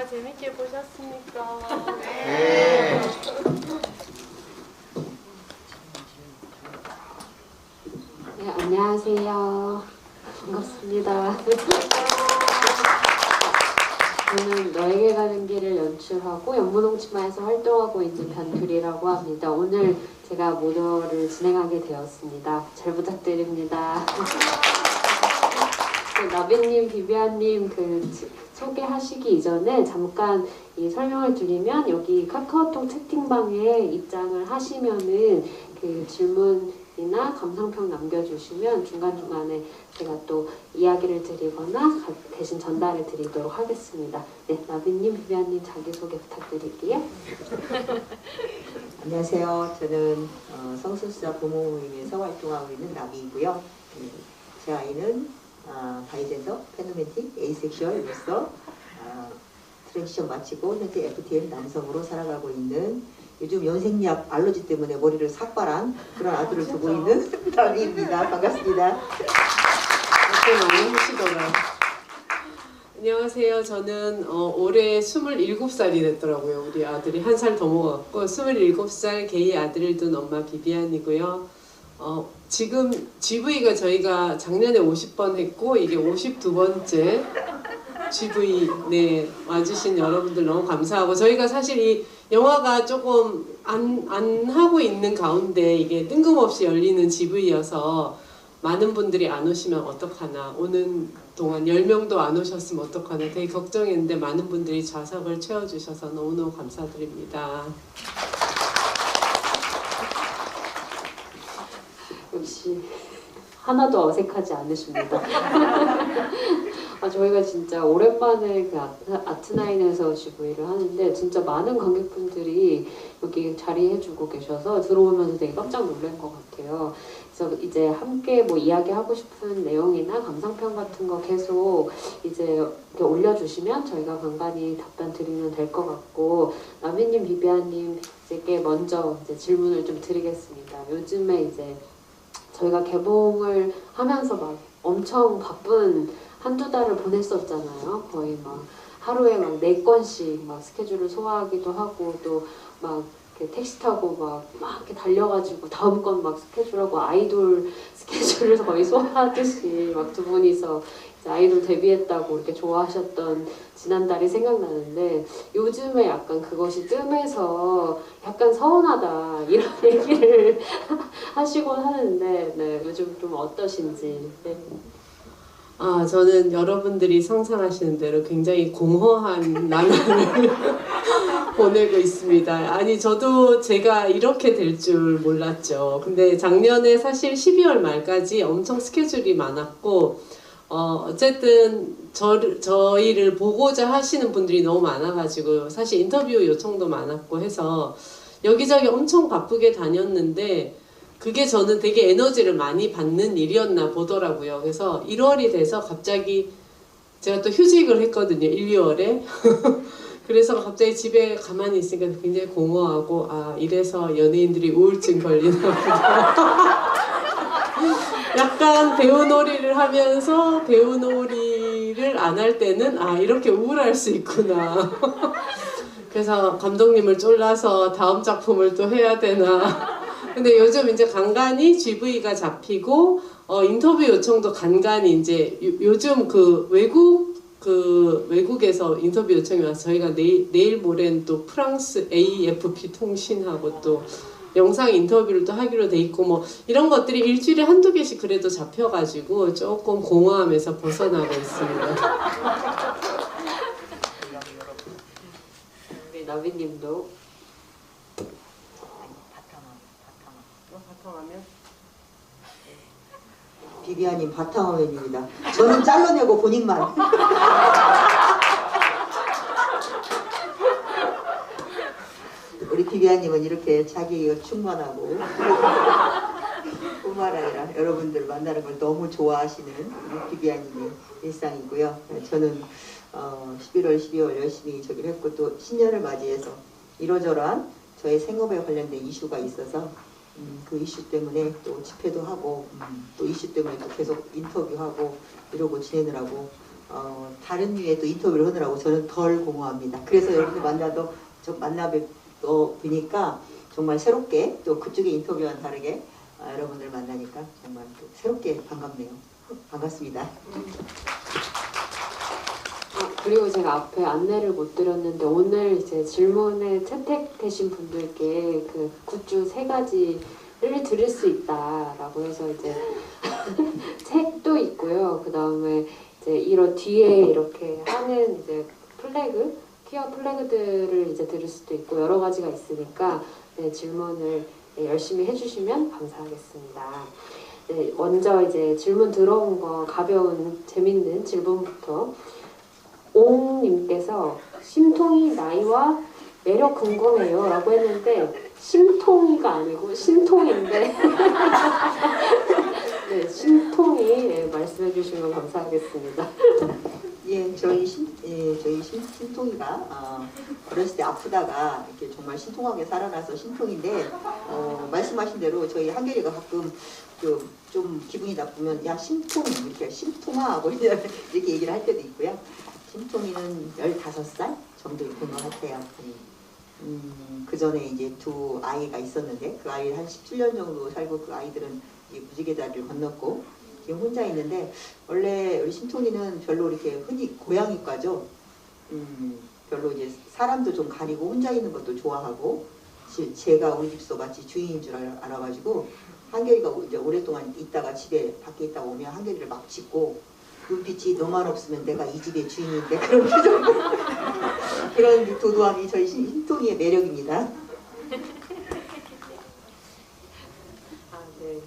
재밌게 보셨습니까? 네. 네, 안녕하세요. 반갑습니다. 저는 너에게 가는 길을 연출하고 연문홍치마에서 활동하고 있는 변두리라고 합니다. 오늘 제가 모델을 진행하게 되었습니다. 잘 부탁드립니다. 나비님, 비비안님 소개하시기 이전에 잠깐 이 설명을 드리면 여기 카카오톡 채팅방에 입장을 하시면은 그 질문이나 감상평 남겨주시면 중간중간에 제가 또 이야기를 드리거나 대신 전달을 드리도록 하겠습니다. 네, 나비님, 비비안님 자기소개 부탁드릴게요. 안녕하세요. 저는 성소수자 부모 모임에서 활동하고 있는 나비이고요. 제 아이는 바이젠더, 페노맨틱, 에이섹슈얼로서 트랜지션 마치고 현재 FTM 남성으로 살아가고 있는 요즘 연생약 알러지 때문에 머리를 삭발한 그런 아들을 두고 있는 나비입니다. 반갑습니다. 안녕하세요. 저는 올해 27살이 됐더라고요. 우리 아들이 한 살 더 먹었고 27살 게이 아들을 둔 엄마 비비안이고요. 지금 GV가 저희가 작년에 50번 했고 이게 52번째 GV 네 와주신 여러분들 너무 감사하고 저희가 사실 이 영화가 조금 안 하고 있는 가운데 이게 뜬금없이 열리는 GV여서 많은 분들이 안 오시면 어떡하나 오는 동안 10명도 안 오셨으면 어떡하나 되게 걱정했는데 많은 분들이 좌석을 채워주셔서 너무너무 감사드립니다. 역시 하나도 어색하지 않으십니다. 저희가 진짜 오랜만에 그 아트나인에서 GV를 하는데 진짜 많은 관객분들이 여기 자리해주고 계셔서 들어오면서 되게 깜짝 놀란 것 같아요. 그래서 이제 함께 뭐 이야기하고 싶은 내용이나 감상평 같은 거 계속 이제 이렇게 올려주시면 저희가 간간히 답변 드리면 될 것 같고 나비님, 비비안님께 먼저 이제 질문을 좀 드리겠습니다. 요즘에 이제 저희가 개봉을 하면서 막 엄청 바쁜 한두 달을 보냈었잖아요. 거의 막 하루에 막 4건씩 막 스케줄을 소화하기도 하고 또 막 택시 타고 막 이렇게 달려가지고 다음 건 막 스케줄하고 아이돌 스케줄을 거의 소화하듯이 막 두 분이서 이제 아이돌 데뷔했다고 이렇게 좋아하셨던 지난달이 생각나는데 요즘에 약간 그것이 뜸해서 약간 서운하다 이런 얘기를 하시곤 하는데 네, 요즘 좀 어떠신지. 네. 저는 여러분들이 상상하시는 대로 굉장히 공허한 나날을 보내고 있습니다. 아니 저도 제가 이렇게 될 줄 몰랐죠. 근데 작년에 사실 12월 말까지 엄청 스케줄이 많았고 어쨌든 저희를 보고자 하시는 분들이 너무 많아가지고 사실 인터뷰 요청도 많았고 해서 여기저기 엄청 바쁘게 다녔는데 그게 저는 되게 에너지를 많이 받는 일이었나 보더라고요. 그래서 1월이 돼서 갑자기 제가 또 휴직을 했거든요. 1, 2월에. 그래서 갑자기 집에 가만히 있으니까 굉장히 공허하고 이래서 연예인들이 우울증 걸리나 보다. 약간 배우놀이를 하면서 배우놀이를 안 할 때는 이렇게 우울할 수 있구나. 그래서 감독님을 쫄라서 다음 작품을 또 해야 되나. 근데 요즘 이제 간간히 GV가 잡히고 인터뷰 요청도 간간히 이제 요즘 외국에서 인터뷰 요청이 와서 저희가 내일 모레는 또 프랑스 AFP 통신하고 또 영상 인터뷰를 또 하기로 돼 있고 뭐 이런 것들이 일주일에 한두 개씩 그래도 잡혀가지고 조금 공허함에서 벗어나고 있습니다. 우리 나비님도 바탕화면? 비비안님 바탕화면입니다. 저는 잘라내고 본인만. 우리 비비안님은 이렇게 자기가 충만하고 뿐만 아니라 여러분들 만나는 걸 너무 좋아하시는 우리 비비안님의 일상이고요. 저는 11월, 12월 열심히 저기를 했고 또 신년을 맞이해서 이러저러한 저의 생업에 관련된 이슈가 있어서 그 이슈 때문에 또 집회도 하고 또 이슈 때문에 또 계속 인터뷰하고 이러고 지내느라고 다른 류의 또 인터뷰를 하느라고 저는 덜 공허합니다. 그래서 여러분들 보니까 정말 새롭게 또 그쪽의 인터뷰와는 다르게 여러분들 만나니까 정말 또 새롭게 반갑네요. 반갑습니다. 그리고 제가 앞에 안내를 못 드렸는데 오늘 이제 질문에 채택되신 분들께 그 굿즈 3가지를 드릴 수 있다라고 해서 이제 책도 있고요. 그 다음에 이제 이런 뒤에 이렇게 하는 이제 플래그, 퀴어 플래그들을 이제 드릴 수도 있고 여러 가지가 있으니까 네, 질문을 열심히 해주시면 감사하겠습니다. 네, 먼저 이제 질문 들어온 거 가벼운 재밌는 질문부터. 옹님께서 심통이 나이와 매력 궁금해요 라고 했는데 심통이가 아니고 신통인데 네, 심통이 네, 말씀해 주시면 감사하겠습니다. 저희 신통이가 어렸을 때 아프다가 이렇게 정말 신통하게 살아나서 신통인데 말씀하신 대로 저희 한결이가 가끔 좀 기분이 나쁘면 야 심통 이렇게 심통아 하고 이렇게 얘기를 할 때도 있고요. 심통이는 15살 정도 된 것 같아요. 그 전에 이제 2 아이가 있었는데 그 아이 한 17년 정도 살고 그 아이들은 이제 무지개 다리를 건넜고 지금 혼자 있는데 원래 우리 심통이는 별로 이렇게 흔히 고양이과죠. 별로 이제 사람도 좀 가리고 혼자 있는 것도 좋아하고 제가 우리 집서 마치 주인인 줄 알아가지고 한결이가 이제 오랫동안 있다가 집에 밖에 있다가 오면 한결이를 막 짖고 눈빛이 너만 없으면 내가 이 집의 주인인데 그런 표정 그런 도도함이 저희 심통이의 매력입니다. 네.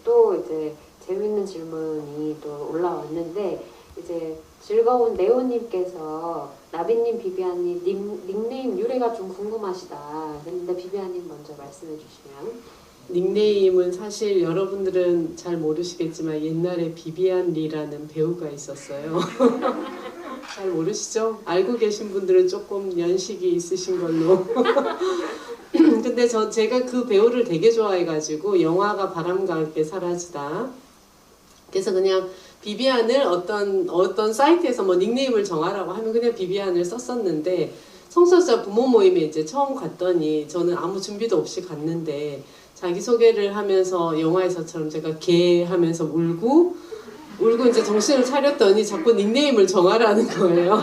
또 이제 재밌는 질문이 또 올라왔는데 이제 즐거운 네오님께서 나비님, 비비안님 닉네임 유래가 좀 궁금하시다 했는데 비비안님 먼저 말씀해 주시면. 닉네임은 사실 여러분들은 잘 모르시겠지만 옛날에 비비안 리라는 배우가 있었어요. 잘 모르시죠? 알고 계신 분들은 조금 연식이 있으신 걸로. 근데 제가 그 배우를 되게 좋아해가지고 영화가 바람과 함께 사라지다. 그래서 그냥 비비안을 어떤 사이트에서 뭐 닉네임을 정하라고 하면 그냥 비비안을 썼었는데 성소수자 부모 모임에 이제 처음 갔더니 저는 아무 준비도 없이 갔는데 자기소개를 하면서 영화에서처럼 제가 개 하면서 울고 이제 정신을 차렸더니 자꾸 닉네임을 정하라는 거예요.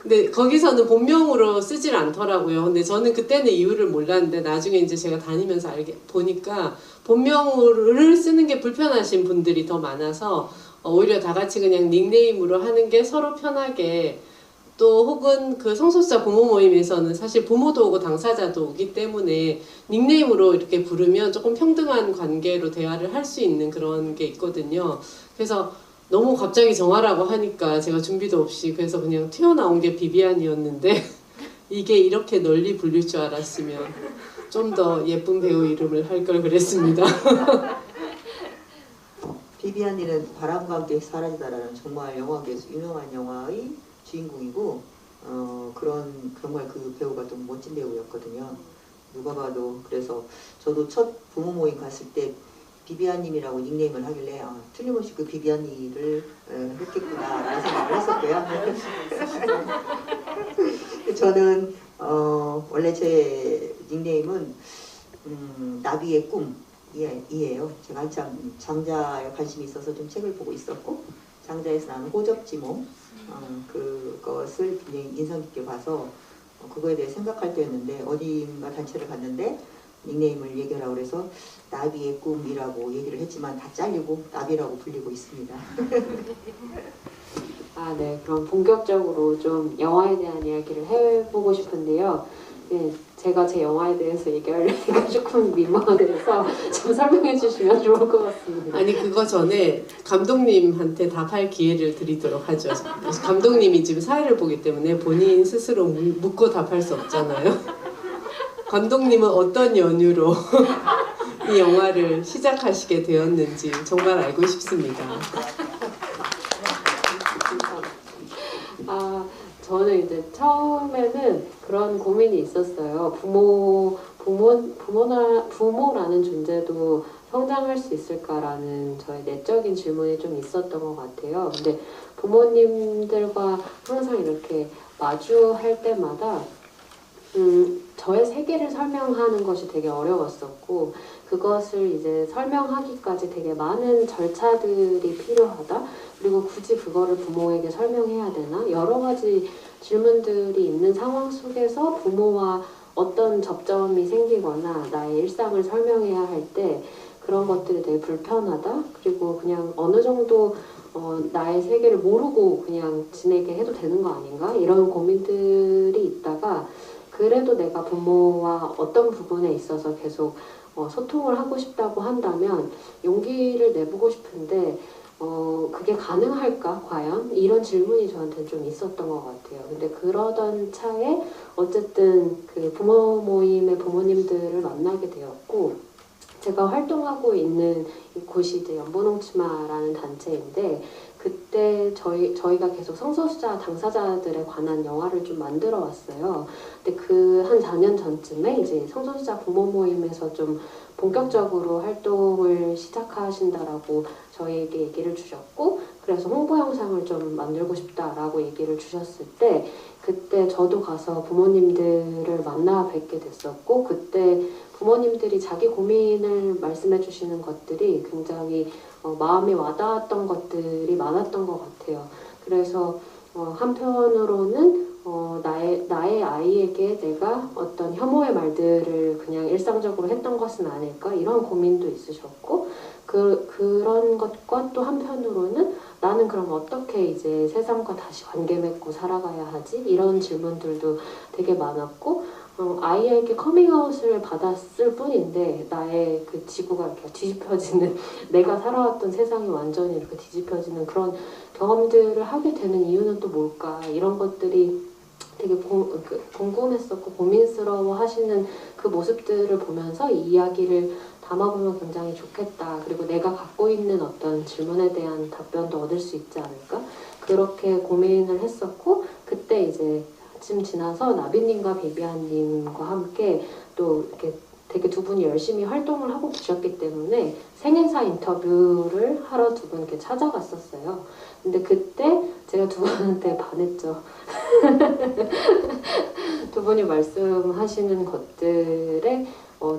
근데 거기서는 본명으로 쓰질 않더라고요. 근데 저는 그때는 이유를 몰랐는데 나중에 이제 제가 다니면서 보니까 본명을 쓰는 게 불편하신 분들이 더 많아서 오히려 다 같이 그냥 닉네임으로 하는 게 서로 편하게 또 혹은 그 성소수자 부모 모임에서는 사실 부모도 오고 당사자도 오기 때문에 닉네임으로 이렇게 부르면 조금 평등한 관계로 대화를 할 수 있는 그런 게 있거든요. 그래서 너무 갑자기 정하라고 하니까 제가 준비도 없이 그래서 그냥 튀어나온 게 비비안이었는데 이게 이렇게 널리 불릴 줄 알았으면 좀 더 예쁜 배우 이름을 할 걸 그랬습니다. 비비안이는 바람과 함께 사라지다라는 정말 영화계에서 유명한 영화의 주인공이고 정말 그 배우가 좀 멋진 배우였거든요. 누가 봐도. 그래서 저도 첫 부모 모임 갔을 때 비비안님이라고 닉네임을 하길래 틀림없이 그 비비안이를 했겠구나 라는 생각을 했었고요. 저는 원래 제 닉네임은 나비의 꿈이에요. 제가 한참 장자에 관심이 있어서 좀 책을 보고 있었고 장자에서 나는 호접지몽 그것을 굉장히 인상 깊게 봐서 그거에 대해 생각할 때였는데 어딘가 단체를 갔는데 닉네임을 얘기하라고 그래서 나비의 꿈이라고 얘기를 했지만 다 잘리고 나비라고 불리고 있습니다. 네. 그럼 본격적으로 좀 영화에 대한 이야기를 해보고 싶은데요. 네, 제가 제 영화에 대해서 얘기하려니까 조금 민망해서 좀 설명해 주시면 좋을 것 같습니다. 아니 그거 전에 감독님한테 답할 기회를 드리도록 하죠. 감독님이 지금 사회를 보기 때문에 본인 스스로 묻고 답할 수 없잖아요. 감독님은 어떤 연유로 이 영화를 시작하시게 되었는지 정말 알고 싶습니다. 저는 이제 처음에는 그런 고민이 있었어요. 부모라는 존재도 성장할 수 있을까라는 저의 내적인 질문이 좀 있었던 것 같아요. 근데 부모님들과 항상 이렇게 마주할 때마다 저의 세계를 설명하는 것이 되게 어려웠었고, 그것을 이제 설명하기까지 되게 많은 절차들이 필요하다. 그리고 굳이 그거를 부모에게 설명해야 되나? 여러 가지 질문들이 있는 상황 속에서 부모와 어떤 접점이 생기거나 나의 일상을 설명해야 할 때 그런 것들이 되게 불편하다. 그리고 그냥 어느 정도 나의 세계를 모르고 그냥 지내게 해도 되는 거 아닌가? 이런 고민들이 있다가, 그래도 내가 부모와 어떤 부분에 있어서 계속 소통을 하고 싶다고 한다면 용기를 내보고 싶은데 그게 가능할까 과연? 이런 질문이 저한테 좀 있었던 것 같아요. 근데 그러던 차에 어쨌든 그 부모 모임의 부모님들을 만나게 되었고, 제가 활동하고 있는 곳이 이제 연보농치마라는 단체인데, 그때 저희가 계속 성소수자 당사자들에 관한 영화를 좀 만들어 왔어요. 근데 그 한 4년 전쯤에 이제 성소수자 부모 모임에서 좀 본격적으로 활동을 시작하신다라고 저희에게 얘기를 주셨고, 그래서 홍보 영상을 좀 만들고 싶다라고 얘기를 주셨을 때, 그때 저도 가서 부모님들을 만나 뵙게 됐었고, 그때 부모님들이 자기 고민을 말씀해 주시는 것들이 굉장히 마음에 와닿았던 것들이 많았던 것 같아요. 그래서 한편으로는 나의 아이에게 내가 어떤 혐오의 말들을 그냥 일상적으로 했던 것은 아닐까, 이런 고민도 있으셨고, 그런 것과 또 한편으로는 나는 그럼 어떻게 이제 세상과 다시 관계 맺고 살아가야 하지? 이런 질문들도 되게 많았고, 아이에게 커밍아웃을 받았을 뿐인데 나의 그 지구가 이렇게 뒤집혀지는 내가 살아왔던 세상이 완전히 이렇게 뒤집혀지는 그런 경험들을 하게 되는 이유는 또 뭘까? 이런 것들이 되게 궁금했었고 고민스러워 하시는 그 모습들을 보면서 이 이야기를 담아보면 굉장히 좋겠다. 그리고 내가 갖고 있는 어떤 질문에 대한 답변도 얻을 수 있지 않을까? 그렇게 고민을 했었고, 그때 이제 쯤 지나서 나비님과 비비안님과 함께 또 이렇게 되게 두 분이 열심히 활동을 하고 계셨기 때문에 생애사 인터뷰를 하러 두 분 이렇게 찾아갔었어요. 근데 그때 제가 두 분한테 반했죠. 두 분이 말씀하시는 것들에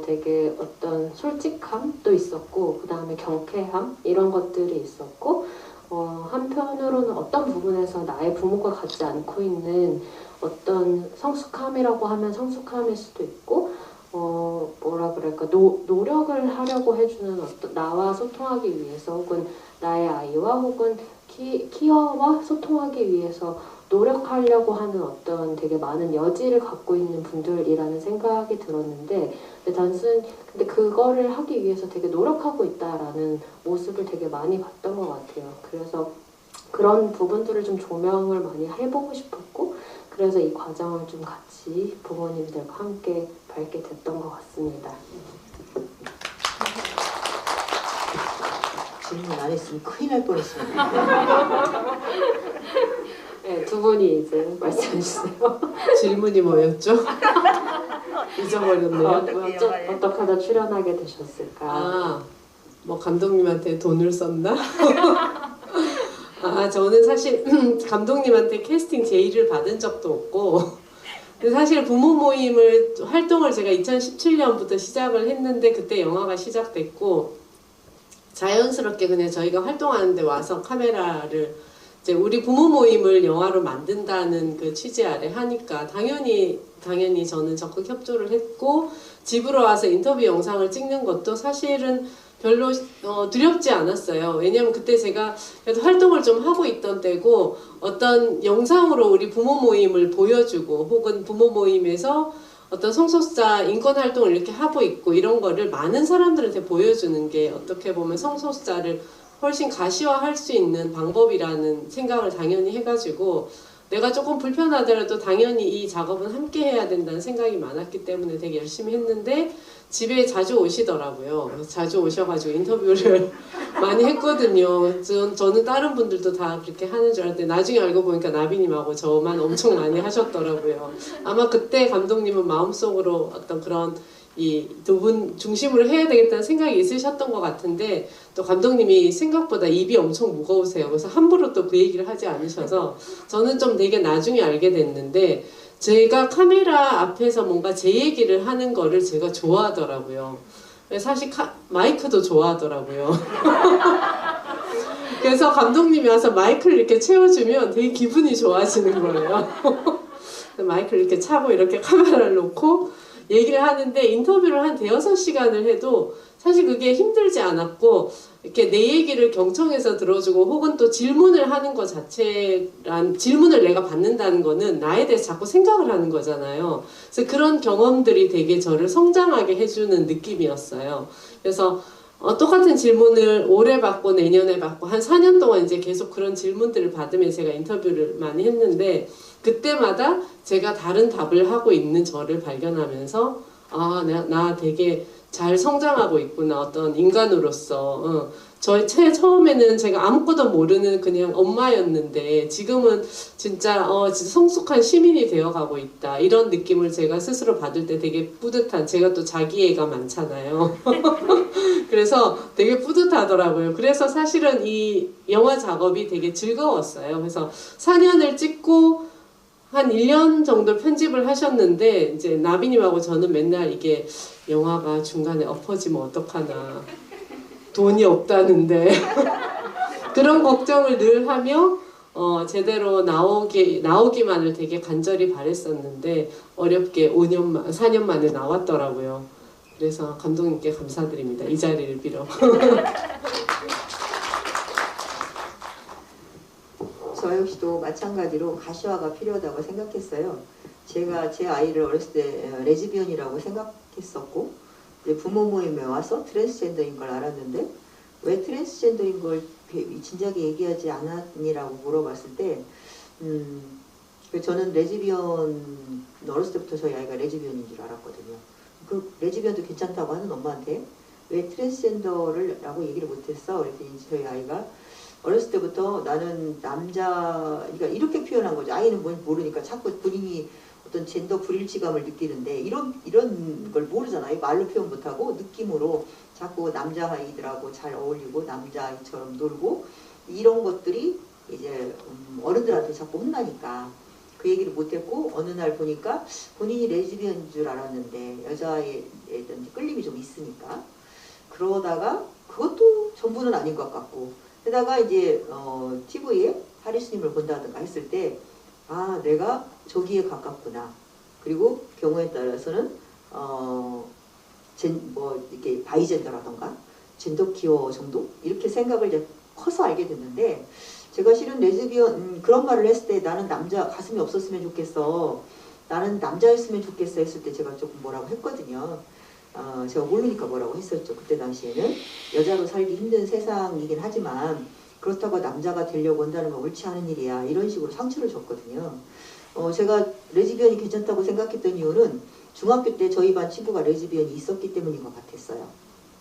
되게 어떤 솔직함도 있었고, 그 다음에 경쾌함 이런 것들이 있었고, 한편으로는 어떤 부분에서 나의 부모가 갖지 않고 있는 어떤 성숙함이라고 하면 성숙함일 수도 있고, 뭐라 그럴까, 노력을 하려고 해주는 나와 소통하기 위해서, 혹은 나의 아이와 혹은 키어와 소통하기 위해서 노력하려고 하는 어떤 되게 많은 여지를 갖고 있는 분들이라는 생각이 들었는데, 근데 그거를 하기 위해서 되게 노력하고 있다라는 모습을 되게 많이 봤던 것 같아요. 그래서 그런 부분들을 좀 조명을 많이 해보고 싶었고, 그래서 이 과정을 좀 같이 부모님들과 함께 밟게 됐던 것 같습니다. 질문 안 했으면 큰일 날 뻔했습니다. 네, 두 분이 이제 말씀해 주세요. 질문이 뭐였죠? 잊어버렸네요. 어떻게 하다 출연하게 되셨을까? 뭐 감독님한테 돈을 썼나? 저는 사실 감독님한테 캐스팅 제의를 받은 적도 없고, 근데 사실 부모 모임을 활동을 제가 2017년부터 시작을 했는데, 그때 영화가 시작됐고 자연스럽게 그냥 저희가 활동하는데 와서 카메라를 이제 우리 부모 모임을 영화로 만든다는 그 취지 아래 하니까 당연히 저는 적극 협조를 했고, 집으로 와서 인터뷰 영상을 찍는 것도 사실은 별로 두렵지 않았어요. 왜냐면 그때 제가 그래도 활동을 좀 하고 있던 때고, 어떤 영상으로 우리 부모 모임을 보여주고, 혹은 부모 모임에서 어떤 성소수자 인권 활동을 이렇게 하고 있고, 이런 거를 많은 사람들한테 보여주는 게 어떻게 보면 성소수자를 훨씬 가시화할 수 있는 방법이라는 생각을 당연히 해가지고, 내가 조금 불편하더라도 당연히 이 작업은 함께 해야 된다는 생각이 많았기 때문에 되게 열심히 했는데, 집에 자주 오시더라고요. 자주 오셔가지고 인터뷰를 많이 했거든요. 저는 다른 분들도 다 그렇게 하는 줄 알았는데, 나중에 알고 보니까 나비님하고 저만 엄청 많이 하셨더라고요. 아마 그때 감독님은 마음속으로 어떤 그런 이 두 분 중심으로 해야 되겠다는 생각이 있으셨던 것 같은데 또 감독님이 생각보다 입이 엄청 무거우세요. 그래서 함부로 또 그 얘기를 하지 않으셔서 저는 좀 되게 나중에 알게 됐는데 제가 카메라 앞에서 뭔가 제 얘기를 하는 거를 제가 좋아하더라고요. 사실 마이크도 좋아하더라고요. 그래서 감독님이 와서 마이크를 이렇게 채워주면 되게 기분이 좋아지는 거예요. 마이크를 이렇게 차고 이렇게 카메라를 놓고 얘기를 하는데 인터뷰를 한 대여섯 시간을 해도 사실 그게 힘들지 않았고 이렇게 내 얘기를 경청해서 들어주고 혹은 또 질문을 하는 것 자체란 질문을 내가 받는다는 거는 나에 대해서 자꾸 생각을 하는 거잖아요. 그래서 그런 경험들이 되게 저를 성장하게 해주는 느낌이었어요. 그래서 똑같은 질문을 올해 받고 내년에 받고 한 4년 동안 이제 계속 그런 질문들을 받으면 제가 인터뷰를 많이 했는데 그때마다 제가 다른 답을 하고 있는 저를 발견하면서 아, 나 되게 잘 성장하고 있구나 어떤 인간으로서 처음에는 제가 아무것도 모르는 그냥 엄마였는데 지금은 진짜 성숙한 시민이 되어가고 있다 이런 느낌을 제가 스스로 받을 때 되게 뿌듯한 제가 또 자기애가 많잖아요. 그래서 되게 뿌듯하더라고요. 그래서 사실은 이 영화 작업이 되게 즐거웠어요. 그래서 4년을 찍고 한 1년 정도 편집을 하셨는데 이제 나비님하고 저는 맨날 이게 영화가 중간에 엎어지면 어떡하나 돈이 없다는데 그런 걱정을 늘 하며 제대로 나오기만을 되게 간절히 바랬었는데 어렵게 4년 만에 나왔더라고요. 그래서 감독님께 감사드립니다. 이 자리를 빌어. 저 역시도 마찬가지로 가시화가 필요하다고 생각했어요. 제가 제 아이를 어렸을 때 레즈비언이라고 생각했었고 이제 부모 모임에 와서 트랜스젠더인 걸 알았는데 왜 트랜스젠더인 걸 진작에 얘기하지 않았니라고 물어봤을 때 저는 레즈비언 어렸을 때부터 저희 아이가 레즈비언인 줄 알았거든요. 그 레즈비언도 괜찮다고 하는 엄마한테 왜 트랜스젠더라고 얘기를 못했어? 그랬더니 저희 아이가 어렸을 때부터 나는 남자, 그러니까 이렇게 표현한 거죠. 아이는 뭔지 모르니까 자꾸 본인이 어떤 젠더 불일치감을 느끼는데 이런 걸 모르잖아요. 말로 표현 못하고 느낌으로 자꾸 남자아이들하고 잘 어울리고 남자아이처럼 놀고 이런 것들이 이제 어른들한테 자꾸 혼나니까 그 얘기를 못했고 어느 날 보니까 본인이 레즈비언인 줄 알았는데 여자에 대한 끌림이 좀 있으니까 그러다가 그것도 전부는 아닌 것 같고 게다가 이제 TV에 하리스님을 본다든가 했을 때 아 내가 저기에 가깝구나. 그리고 경우에 따라서는 이렇게 바이젠더라던가 젠더 키어 정도 이렇게 생각을 이제 커서 알게 됐는데 제가 실은 레즈비언 그런 말을 했을 때 나는 남자 가슴이 없었으면 좋겠어. 나는 남자였으면 좋겠어 했을 때 제가 조금 뭐라고 했거든요. 제가 모르니까 뭐라고 했었죠. 그때 당시에는 여자로 살기 힘든 세상이긴 하지만 그렇다고 남자가 되려고 한다는 건 옳지 않은 일이야. 이런 식으로 상처를 줬거든요. 제가 레즈비언이 괜찮다고 생각했던 이유는 중학교 때 저희 반 친구가 레즈비언이 있었기 때문인 것 같았어요.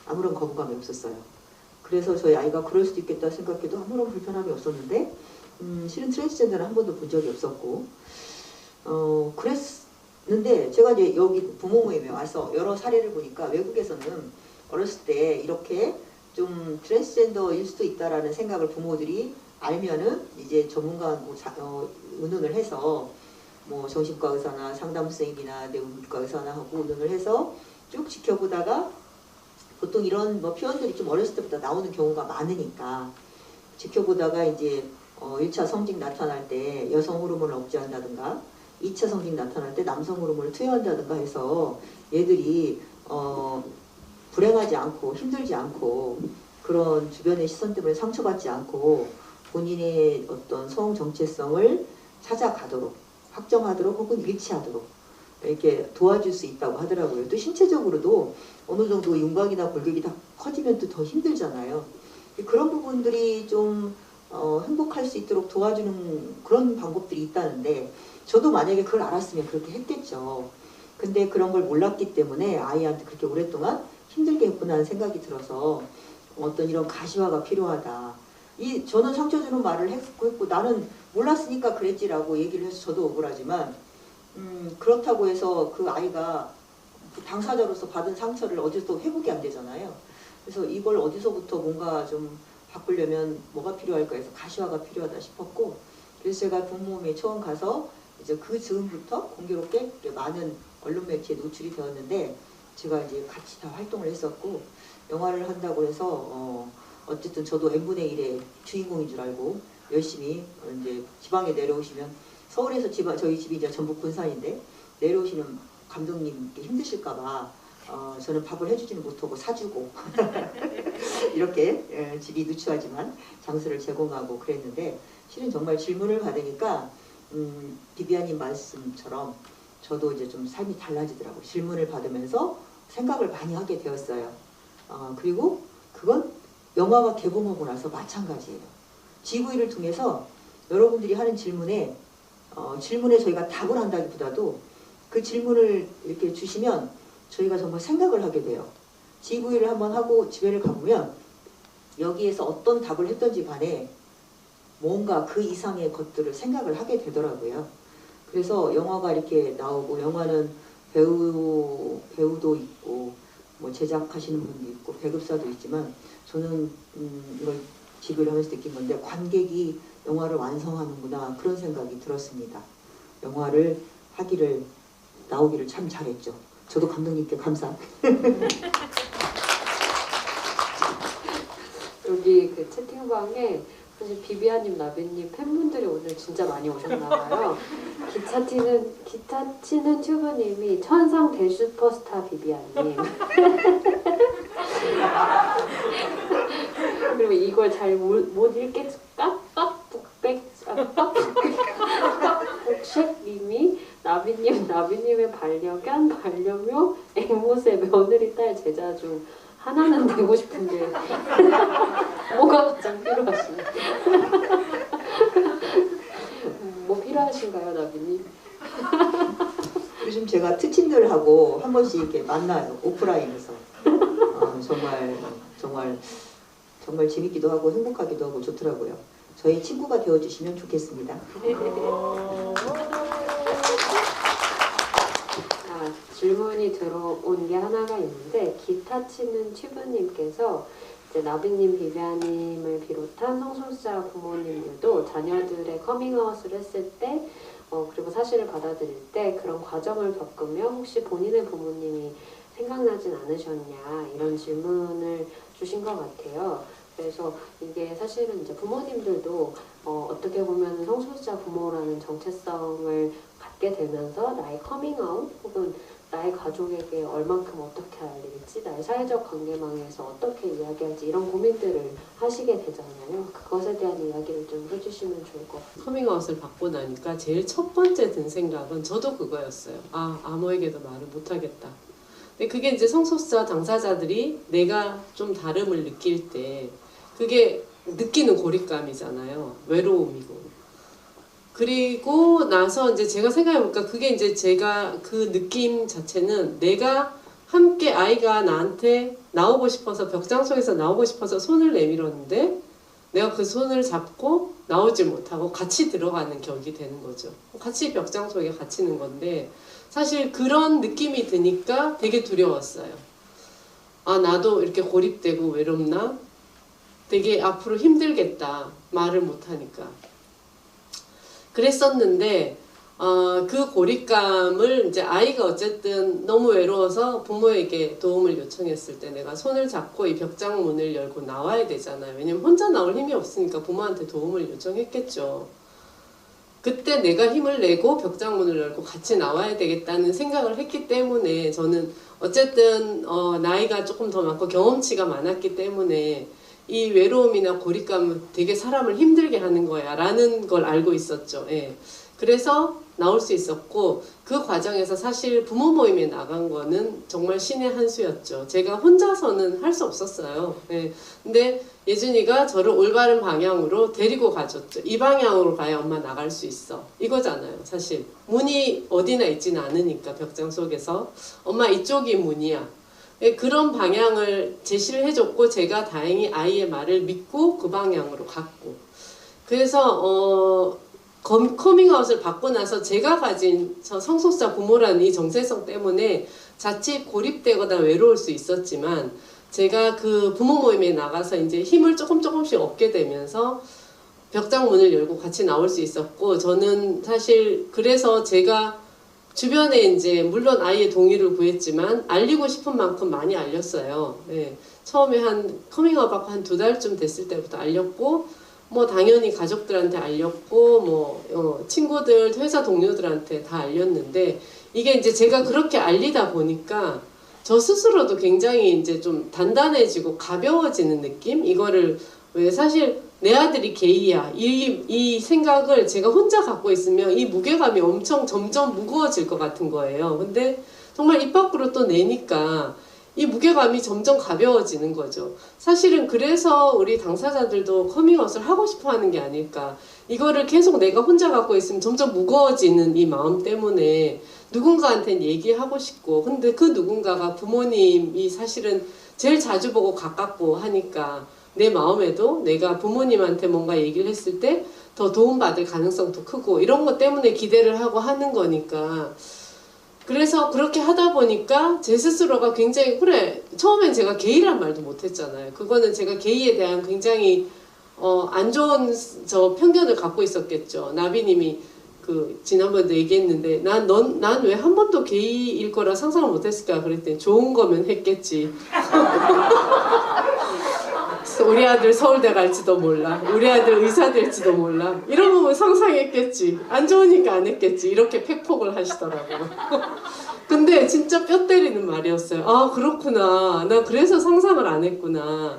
아무런 거부감이 없었어요. 그래서 저희 아이가 그럴 수도 있겠다 생각해도 아무런 불편함이 없었는데 실은 트랜스젠더는 한 번도 본 적이 없었고 그랬는데 제가 이제 여기 부모 모임에 와서 여러 사례를 보니까 외국에서는 어렸을 때 이렇게 좀 트랜스젠더일 수도 있다라는 생각을 부모들이 알면은 이제 전문가하고 의논을 해서 뭐 정신과 의사나 상담선생님이나 내분과 의사나 하고 의논을 해서 쭉 지켜보다가 보통 이런 뭐 표현들이 좀 어렸을 때부터 나오는 경우가 많으니까 지켜보다가 이제 1차 성징 나타날 때 여성 호르몬을 억제한다든가 2차 성징 나타날 때 남성 호르몬을 투여한다든가 해서 얘들이 불행하지 않고 힘들지 않고 그런 주변의 시선 때문에 상처받지 않고 본인의 어떤 성 정체성을 찾아가도록 확정하도록 혹은 일치하도록 이렇게 도와줄 수 있다고 하더라고요. 또 신체적으로도 어느 정도 윤곽이나 골격이 다 커지면 또 더 힘들잖아요. 그런 부분들이 좀 행복할 수 있도록 도와주는 그런 방법들이 있다는데 저도 만약에 그걸 알았으면 그렇게 했겠죠. 근데 그런 걸 몰랐기 때문에 아이한테 그렇게 오랫동안 힘들게 했구나 하는 생각이 들어서 어떤 이런 가시화가 필요하다. 저는 상처 주는 말을 했고 나는 몰랐으니까 그랬지라고 얘기를 해서 저도 억울하지만 그렇다고 해서 그 아이가 당사자로서 받은 상처를 어디서 회복이 안 되잖아요. 그래서 이걸 어디서부터 뭔가 좀 바꾸려면 뭐가 필요할까 해서 가시화가 필요하다 싶었고, 그래서 제가 부모님에 처음 가서 이제 그 즈음부터 공교롭게 많은 언론 매체에 노출이 되었는데, 제가 이제 같이 다 활동을 했었고, 영화를 한다고 해서 어쨌든 저도 n분의 1의 주인공인 줄 알고 열심히 이제 지방에 내려오시면, 서울에서 저희 집이 이제 전북 군산인데 내려오시는 감독님 힘드실까봐 저는 밥을 해주지는 못하고 사주고 이렇게 집이 누추하지만 장소를 제공하고 그랬는데, 실은 정말 질문을 받으니까 비비아님 말씀처럼 저도 이제 좀 삶이 달라지더라고요. 질문을 받으면서 생각을 많이 하게 되었어요. 그리고 그건 영화가 개봉하고 나서 마찬가지예요. GV를 통해서 여러분들이 하는 질문에 저희가 답을 한다기보다도 그 질문을 이렇게 주시면 저희가 정말 생각을 하게 돼요. GV를 한번 하고 집에를 가보면 여기에서 어떤 답을 했던지 간에 뭔가 그 이상의 것들을 생각을 하게 되더라고요. 그래서 영화가 이렇게 나오고, 영화는 배우도 있고 뭐 제작하시는 분도 있고 배급사도 있지만, 저는 이걸 GV를 하면서 느낀 건데, 관객이 영화를 완성하는구나, 그런 생각이 들었습니다. 영화를 나오기를 참 잘했죠. 저도 감독님께 감사. 여기 그 채팅방에 사실 비비아님, 나비님 팬분들이 오늘 진짜 많이 오셨나봐요. 기타 치는 튜브님이 천상 대슈퍼스타 비비아님. 그리고 이걸 잘 못 읽겠 깍깍북백님이 나비님의 반려묘 앵무새 며느리 딸 제자 중 하나는 되고 싶은데 뭐가 가장 필요하시나요? 뭐 필요하신가요, 나비님? 요즘 제가 특친들하고 한 번씩 이렇게 만나요. 오프라인에서. 정말 재밌기도 하고 행복하기도 하고 좋더라고요. 저희 친구가 되어주시면 좋겠습니다. 질문이 들어온 게 하나가 있는데, 기타 치는 튜브님께서 이제 나비님, 비비아님을 비롯한 성소수자 부모님들도 자녀들의 커밍아웃을 했을 때 그리고 사실을 받아들일 때 그런 과정을 겪으며 혹시 본인의 부모님이 생각나진 않으셨냐, 이런 질문을 주신 것 같아요. 그래서 이게 사실은 이제 부모님들도 어떻게 보면 성소수자 부모라는 정체성을 갖게 되면서 나의 커밍아웃 혹은 나의 가족에게 얼만큼 어떻게 알릴지, 나의 사회적 관계망에서 어떻게 이야기할지, 이런 고민들을 하시게 되잖아요. 그것에 대한 이야기를 좀 해주시면 좋을 것 같아요. 커밍아웃을 받고 나니까 제일 첫 번째 든 생각은 저도 그거였어요. 아무에게도 말을 못하겠다. 근데 그게 이제 성소수자 당사자들이 내가 좀 다름을 느낄 때 그게 느끼는 고립감이잖아요. 외로움이고. 그리고 나서 이제 제가 생각해보니까 그게 이제 제가 그 느낌 자체는 내가 함께 아이가 나한테 나오고 싶어서, 벽장 속에서 나오고 싶어서 손을 내밀었는데 내가 그 손을 잡고 나오지 못하고 같이 들어가는 격이 되는 거죠. 같이 벽장 속에 갇히는 건데, 사실 그런 느낌이 드니까 되게 두려웠어요. 나도 이렇게 고립되고 외롭나? 되게 앞으로 힘들겠다. 말을 못하니까. 그랬었는데 그 고립감을 이제 아이가 어쨌든 너무 외로워서 부모에게 도움을 요청했을 때 내가 손을 잡고 이 벽장 문을 열고 나와야 되잖아요. 왜냐면 혼자 나올 힘이 없으니까 부모한테 도움을 요청했겠죠. 그때 내가 힘을 내고 벽장 문을 열고 같이 나와야 되겠다는 생각을 했기 때문에, 저는 어쨌든 나이가 조금 더 많고 경험치가 많았기 때문에 이 외로움이나 고립감은 되게 사람을 힘들게 하는 거야 라는 걸 알고 있었죠. 예. 그래서 나올 수 있었고, 그 과정에서 사실 부모 모임에 나간 거는 정말 신의 한 수였죠. 제가 혼자서는 할 수 없었어요. 예. 근데 예준이가 저를 올바른 방향으로 데리고 가줬죠. 이 방향으로 가야 엄마 나갈 수 있어. 이거잖아요. 사실 문이 어디나 있지는 않으니까 벽장 속에서 엄마 이쪽이 문이야. 그런 방향을 제시를 해줬고, 제가 다행히 아이의 말을 믿고 그 방향으로 갔고, 그래서 커밍아웃을 받고 나서 제가 가진 저 성소수자 부모라는 이 정체성 때문에 자칫 고립되거나 외로울 수 있었지만 제가 그 부모 모임에 나가서 이제 힘을 조금씩 얻게 되면서 벽장 문을 열고 같이 나올 수 있었고 저는 사실 그래서 제가 주변에 이제 물론 아이의 동의를 구했지만 알리고 싶은 만큼 많이 알렸어요. 예. 처음에 한 커밍아웃 받고 한 2달쯤 됐을 때부터 알렸고 뭐 당연히 가족들한테 알렸고 뭐 친구들 회사 동료들한테 다 알렸는데 이게 이제 제가 그렇게 알리다 보니까 저 스스로도 굉장히 이제 좀 단단해지고 가벼워지는 느낌? 이거를 왜 사실 내 아들이 게이야 이 생각을 제가 혼자 갖고 있으면 이 무게감이 엄청 점점 무거워질 것 같은 거예요. 근데 정말 입 밖으로 또 내니까 이 무게감이 점점 가벼워지는 거죠. 사실은 그래서 우리 당사자들도 커밍아웃을 하고 싶어 하는 게 아닐까. 이거를 계속 내가 혼자 갖고 있으면 점점 무거워지는 이 마음 때문에 누군가한테는 얘기하고 싶고 근데 그 누군가가 부모님이 사실은 제일 자주 보고 가깝고 하니까 내 마음에도 내가 부모님한테 뭔가 얘기를 했을 때 더 도움받을 가능성도 크고 이런 것 때문에 기대를 하고 하는 거니까 그래서 그렇게 하다 보니까 제 스스로가 굉장히 그래 처음엔 제가 게이란 말도 못했잖아요. 그거는 제가 게이에 대한 굉장히 안 좋은 저 편견을 갖고 있었겠죠. 나비님이 그 지난번에도 얘기했는데 난 왜 한 번도 게이일 거라 상상을 못했을까 그랬더니 좋은 거면 했겠지. 우리 아들 서울대 갈지도 몰라. 우리 아들 의사 될지도 몰라. 이런 부분 상상했겠지. 안 좋으니까 안 했겠지. 이렇게 팩폭을 하시더라고요. 근데 진짜 뼈 때리는 말이었어요. 아 그렇구나. 나 그래서 상상을 안 했구나.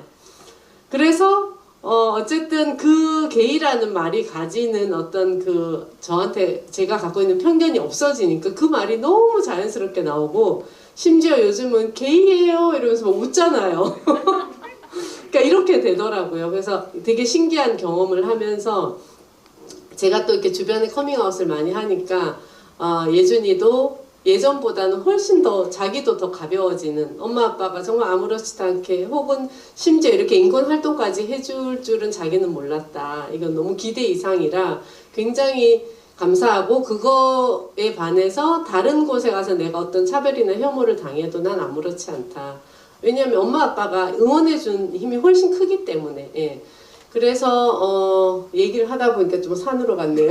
그래서 어쨌든 그 게이라는 말이 가지는 어떤 그 저한테 제가 갖고 있는 편견이 없어지니까 그 말이 너무 자연스럽게 나오고 심지어 요즘은 게이예요 이러면서 막 웃잖아요. 그러니까 이렇게 되더라고요. 그래서 되게 신기한 경험을 하면서 제가 또 이렇게 주변에 커밍아웃을 많이 하니까 예준이도 예전보다는 훨씬 더 자기도 더 가벼워지는 엄마 아빠가 정말 아무렇지도 않게 혹은 심지어 이렇게 인권활동까지 해줄 줄은 자기는 몰랐다. 이건 너무 기대 이상이라 굉장히 감사하고 그거에 반해서 다른 곳에 가서 내가 어떤 차별이나 혐오를 당해도 난 아무렇지 않다. 왜냐하면 엄마 아빠가 응원해준 힘이 훨씬 크기 때문에 예. 그래서 얘기를 하다 보니까 좀 산으로 갔네요.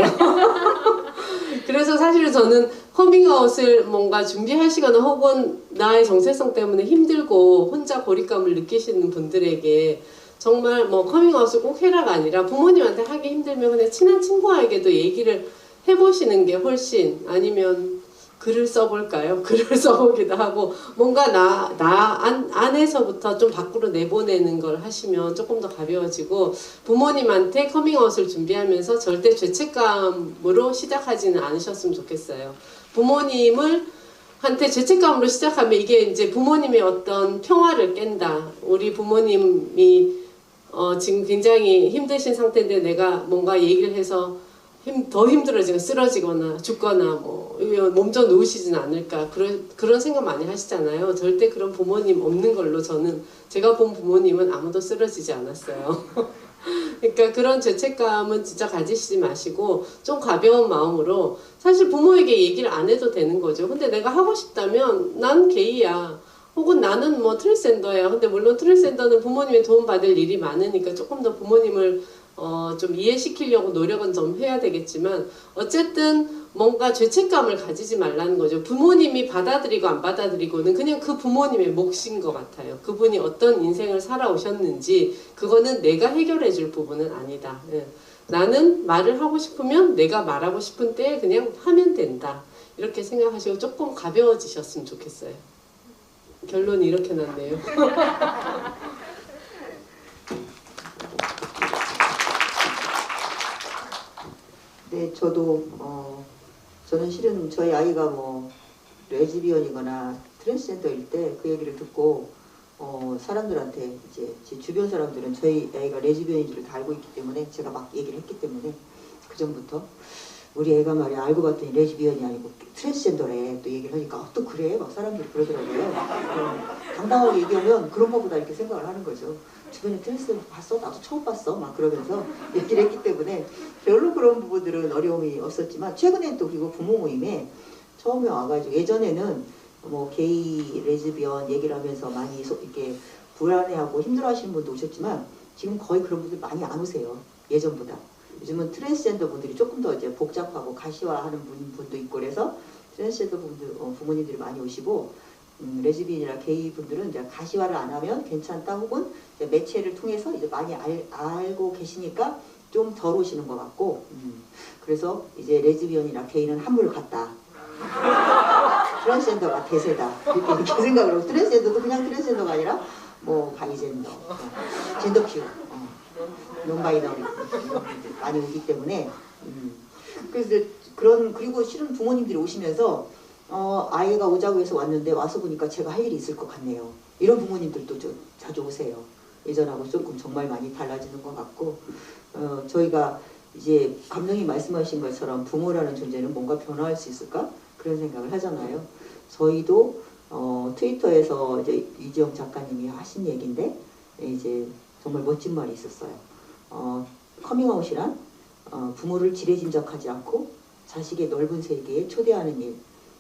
그래서 사실 저는 커밍아웃을 뭔가 준비하시거나 혹은 나의 정체성 때문에 힘들고 혼자 고립감을 느끼시는 분들에게 정말 뭐 커밍아웃을 꼭 해라가 아니라 부모님한테 하기 힘들면 그냥 친한 친구에게도 얘기를 해보시는 게 훨씬 아니면 글을 써볼까요? 글을 써보기도 하고 뭔가 나 안에서부터 좀 밖으로 내보내는 걸 하시면 조금 더 가벼워지고 부모님한테 커밍아웃을 준비하면서 절대 죄책감으로 시작하지는 않으셨으면 좋겠어요. 부모님을 한테 죄책감으로 시작하면 이게 이제 부모님의 어떤 평화를 깬다. 우리 부모님이 지금 굉장히 힘드신 상태인데 내가 뭔가 얘기를 해서 더 힘들어지고 쓰러지거나 죽거나 뭐 몸져 누우시진 않을까 그런 생각 많이 하시잖아요. 절대 그런 부모님 없는 걸로 저는 제가 본 부모님은 아무도 쓰러지지 않았어요. 그러니까 그런 죄책감은 진짜 가지시지 마시고 좀 가벼운 마음으로 사실 부모에게 얘기를 안 해도 되는 거죠. 근데 내가 하고 싶다면 난 게이야. 혹은 나는 뭐 트랜스젠더야. 근데 물론 트랜스젠더는 부모님의 도움 받을 일이 많으니까 조금 더 부모님을 좀 이해시키려고 노력은 좀 해야 되겠지만 어쨌든 뭔가 죄책감을 가지지 말라는 거죠. 부모님이 받아들이고 안 받아들이고는 그냥 그 부모님의 몫인 것 같아요. 그분이 어떤 인생을 살아오셨는지 그거는 내가 해결해 줄 부분은 아니다. 예. 나는 말을 하고 싶으면 내가 말하고 싶은 때에 그냥 하면 된다. 이렇게 생각하시고 조금 가벼워지셨으면 좋겠어요. 결론이 이렇게 났네요. 네, 저도 저는 실은 저희 아이가 뭐 레즈비언이거나 트랜스젠더일 때 그 얘기를 듣고 사람들한테 이제 제 주변 사람들은 저희 아이가 레즈비언인지를 다 알고 있기 때문에 제가 막 얘기를 했기 때문에 그 전부터 우리 애가 말이야 알고 봤더니 레즈비언이 아니고 트랜스젠더래. 또 얘기를 하니까 또 그래? 막 사람들이 그러더라고요. 당당하게 얘기하면 그런 거보다 이렇게 생각을 하는 거죠. 주변에 트랜스젠더 봤어? 나도 처음 봤어. 막 그러면서 얘기를 했기 때문에 별로 그런 부분들은 어려움이 없었지만 최근에 또 그리고 부모 모임에 처음에 와가지고 예전에는 뭐 게이, 레즈비언 얘기를 하면서 많이 이렇게 불안해하고 힘들어하시는 분도 오셨지만 지금 거의 그런 분들 많이 안 오세요. 예전보다. 요즘은 트랜스젠더 분들이 조금 더 이제 복잡하고 가시화하는 분도 있고 그래서 트랜스젠더 분들 부모님들이 많이 오시고 레즈비언이나 게이 분들은 이제 가시화를 안 하면 괜찮다 혹은 이제 매체를 통해서 이제 많이 알고 계시니까 좀 덜 오시는 것 같고 그래서 이제 레즈비언이나 게이는 한물 같다. 트랜스젠더가 대세다. 이렇게 생각을 하고 트랜스젠더도 그냥 트랜스젠더가 아니라 뭐 바이젠더, 젠더큐, 논바이너리 많이 오기 때문에 그래서 그리고 실은 부모님들이 오시면서 아이가 오자고 해서 왔는데 와서 보니까 제가 할 일이 있을 것 같네요. 이런 부모님들도 좀 자주 오세요. 예전하고 조금 정말 많이 달라지는 것 같고 저희가 이제 감독님 말씀하신 것처럼 부모라는 존재는 뭔가 변화할 수 있을까? 그런 생각을 하잖아요. 저희도 트위터에서 이제 이지영 작가님이 하신 얘기인데 이제 정말 멋진 말이 있었어요. 커밍아웃이란 부모를 지레짐작하지 않고 자식의 넓은 세계에 초대하는 일.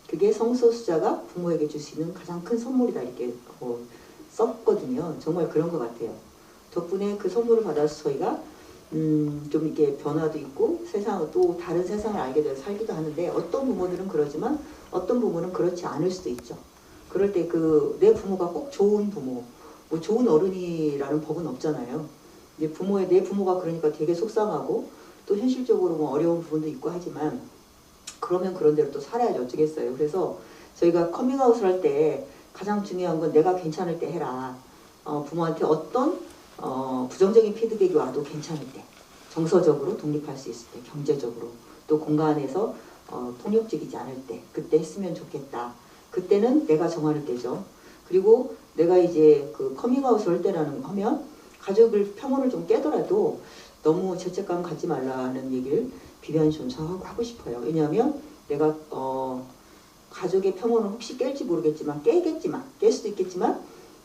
그게 성소수자가 부모에게 줄 수 있는 가장 큰 선물이다 이렇게 썼거든요. 정말 그런 것 같아요. 덕분에 그 선물을 받아서 저희가 좀 이렇게 변화도 있고 또 다른 세상을 알게 돼서 살기도 하는데 어떤 부모들은 그러지만 어떤 부모는 그렇지 않을 수도 있죠. 그럴 때 내 부모가 꼭 좋은 부모, 뭐 좋은 어른이라는 법은 없잖아요. 내 부모가 그러니까 되게 속상하고 또 현실적으로 뭐 어려운 부분도 있고 하지만 그러면 그런 대로 또 살아야지 어쩌겠어요. 그래서 저희가 커밍아웃을 할 때 가장 중요한 건 내가 괜찮을 때 해라. 부모한테 어떤 부정적인 피드백이 와도 괜찮을 때, 정서적으로 독립할 수 있을 때, 경제적으로 또 공간에서 폭력적이지 않을 때, 그때 했으면 좋겠다. 그때는 내가 정하는 때죠. 그리고 내가 이제 그 커밍아웃을 할 때라는 거 하면 가족을 평온을 좀 깨더라도 너무 죄책감 갖지 말라는 얘기를 비변 좀 하고 싶어요. 왜냐하면 내가 가족의 평온을 혹시 깰지 모르겠지만 깰 수도 있겠지만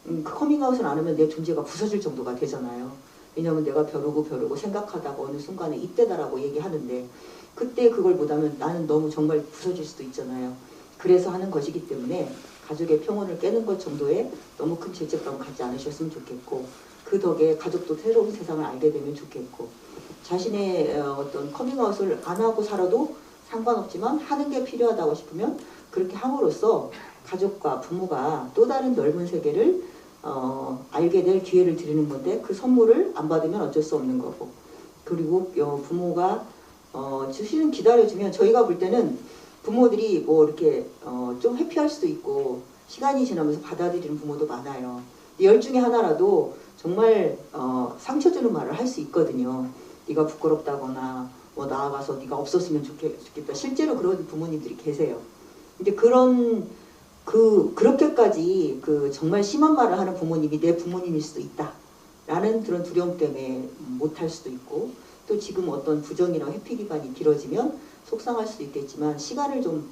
그 커밍아웃을 안 하면 내 존재가 부서질 정도가 되잖아요. 왜냐하면 내가 벼르고 생각하다가 어느 순간에 이때다라고 얘기하는데 그때 그걸 못하면 나는 너무 정말 부서질 수도 있잖아요. 그래서 하는 것이기 때문에 가족의 평온을 깨는 것 정도에 너무 큰 죄책감 갖지 않으셨으면 좋겠고 그 덕에 가족도 새로운 세상을 알게 되면 좋겠고 자신의 어떤 커밍아웃을 안 하고 살아도 상관없지만 하는 게 필요하다고 싶으면 그렇게 함으로써 가족과 부모가 또 다른 넓은 세계를 알게 될 기회를 드리는 건데 그 선물을 안 받으면 어쩔 수 없는 거고 그리고 부모가 실은 기다려주면 저희가 볼 때는 부모들이 뭐 이렇게 좀 회피할 수도 있고 시간이 지나면서 받아들이는 부모도 많아요. 10 중에 하나라도 정말 상처 주는 말을 할 수 있거든요. 네가 부끄럽다거나 뭐 나아가서 네가 없었으면 좋겠다. 실제로 그런 부모님들이 계세요. 근데 그렇게까지 정말 심한 말을 하는 부모님이 내 부모님일 수도 있다. 라는 그런 두려움 때문에 못할 수도 있고 또 지금 어떤 부정이나 회피 기간이 길어지면 속상할 수도 있겠지만 시간을 좀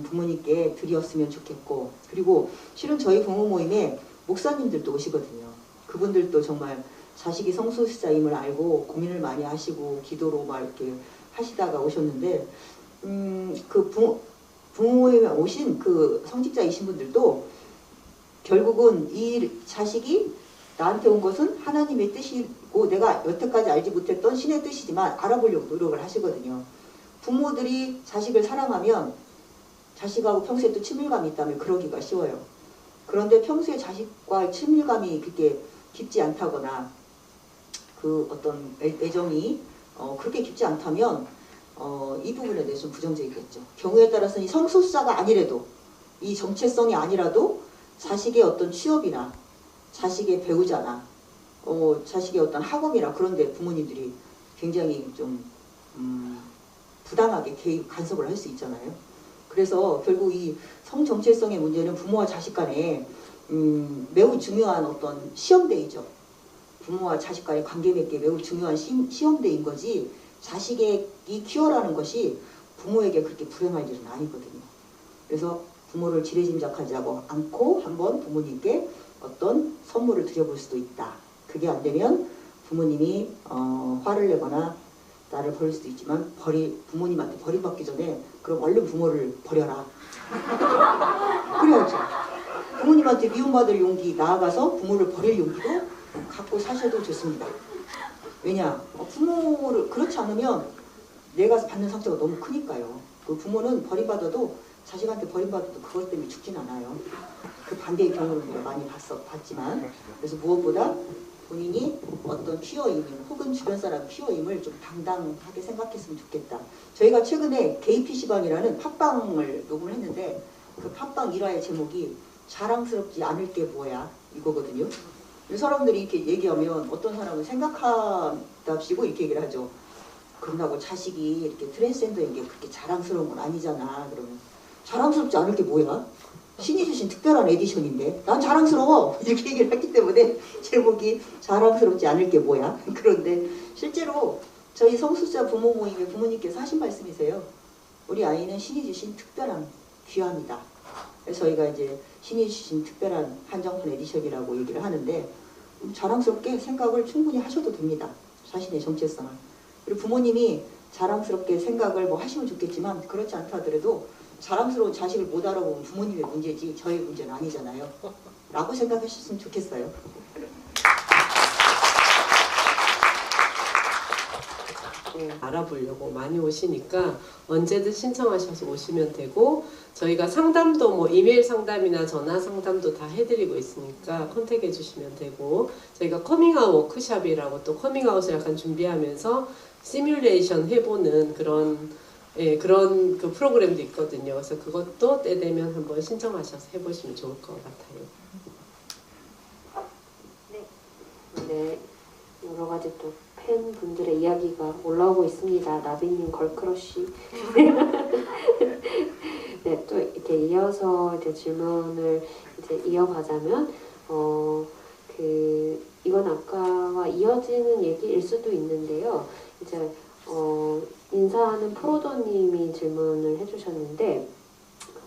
부모님께 드렸으면 좋겠고 그리고 실은 저희 부모 모임에 목사님들도 오시거든요. 그분들도 정말 자식이 성소수자임을 알고 고민을 많이 하시고 기도로 막 이렇게 하시다가 오셨는데 그 부모 모임에 오신 그 성직자이신 분들도 결국은 이 자식이 나한테 온 것은 하나님의 뜻이고 내가 여태까지 알지 못했던 신의 뜻이지만 알아보려고 노력을 하시거든요. 부모들이 자식을 사랑하면 자식하고 평소에 또 친밀감이 있다면 그러기가 쉬워요. 그런데 평소에 자식과 친밀감이 그렇게 깊지 않다거나 그 어떤 애정이 그렇게 깊지 않다면 이 부분에 대해서 좀 부정적이겠죠. 경우에 따라서는 이 성소수자가 아니라도 이 정체성이 아니라도 자식의 어떤 취업이나 자식의 배우자나 자식의 어떤 학업이나 그런데 부모님들이 굉장히 좀 부당하게 간섭을 할 수 있잖아요. 그래서 결국 이 성정체성의 문제는 부모와 자식 간에 매우 중요한 어떤 시험대이죠. 부모와 자식 간의 관계 맺기에 매우 중요한 시험대인 거지 자식의 이 키워라는 것이 부모에게 그렇게 불행할 일은 아니거든요. 그래서 부모를 지레짐작하지 않고 한번 부모님께 어떤 선물을 드려볼 수도 있다. 그게 안 되면 부모님이 화를 내거나 나를 버릴 수도 있지만 부모님한테 버림받기 전에 그럼 얼른 부모를 버려라. 그래야죠. 부모님한테 미움받을 용기, 나아가서 부모를 버릴 용기도 갖고 사셔도 좋습니다. 왜냐? 부모를 그렇지 않으면 내가 받는 상처가 너무 크니까요. 그 부모는 버림받아도 자식한테 버림받아도 그것 때문에 죽진 않아요. 그 반대의 경우를 우리가 많이 봤지만 그래서 무엇보다 본인이 어떤 퀴어임을 혹은 주변 사람 퀴어임을 좀 당당하게 생각했으면 좋겠다. 저희가 최근에 KPC방이라는 팟빵을 녹음을 했는데 그 팟빵 1화의 제목이 자랑스럽지 않을 게 뭐야 이거거든요. 사람들이 이렇게 얘기하면 어떤 사람은 생각합답시고 이렇게 얘기를 하죠. 그런다고 자식이 이렇게 트랜스젠더인 게 그렇게 자랑스러운 건 아니잖아. 그러면 자랑스럽지 않을 게 뭐야? 신이 주신 특별한 에디션인데 난 자랑스러워 이렇게 얘기를 했기 때문에 제목이 자랑스럽지 않을 게 뭐야? 그런데 실제로 저희 성수자 부모 모임에 부모님께서 하신 말씀이세요. 우리 아이는 신이 주신 특별한 귀함이다. 그래서 저희가 이제 신이 주신 특별한 한정판 에디션이라고 얘기를 하는데 자랑스럽게 생각을 충분히 하셔도 됩니다. 자신의 정체성을. 그리고 부모님이 자랑스럽게 생각을 뭐 하시면 좋겠지만 그렇지 않다 하더라도 자랑스러운 자식을 못 알아보면 부모님의 문제지 저의 문제는 아니잖아요. 라고 생각하셨으면 좋겠어요. 알아보려고 많이 오시니까 언제든 신청하셔서 오시면 되고 저희가 상담도 뭐 이메일 상담이나 전화 상담도 다 해드리고 있으니까 컨택해 주시면 되고 저희가 커밍아웃 워크샵이라고 또 커밍아웃을 약간 준비하면서 시뮬레이션 해보는 그런 그 프로그램도 있거든요. 그래서 그것도 때 되면 한번 신청하셔서 해보시면 좋을 것 같아요. 네, 여러 가지 또 팬분들의 이야기가 올라오고 있습니다. 나비님 걸크러쉬. 네, 또 이렇게 이어서 이제 질문을 이제 이어가자면, 이건 아까와 이어지는 얘기일 수도 있는데요. 이제 인사하는 프로도님이 질문을 해주셨는데,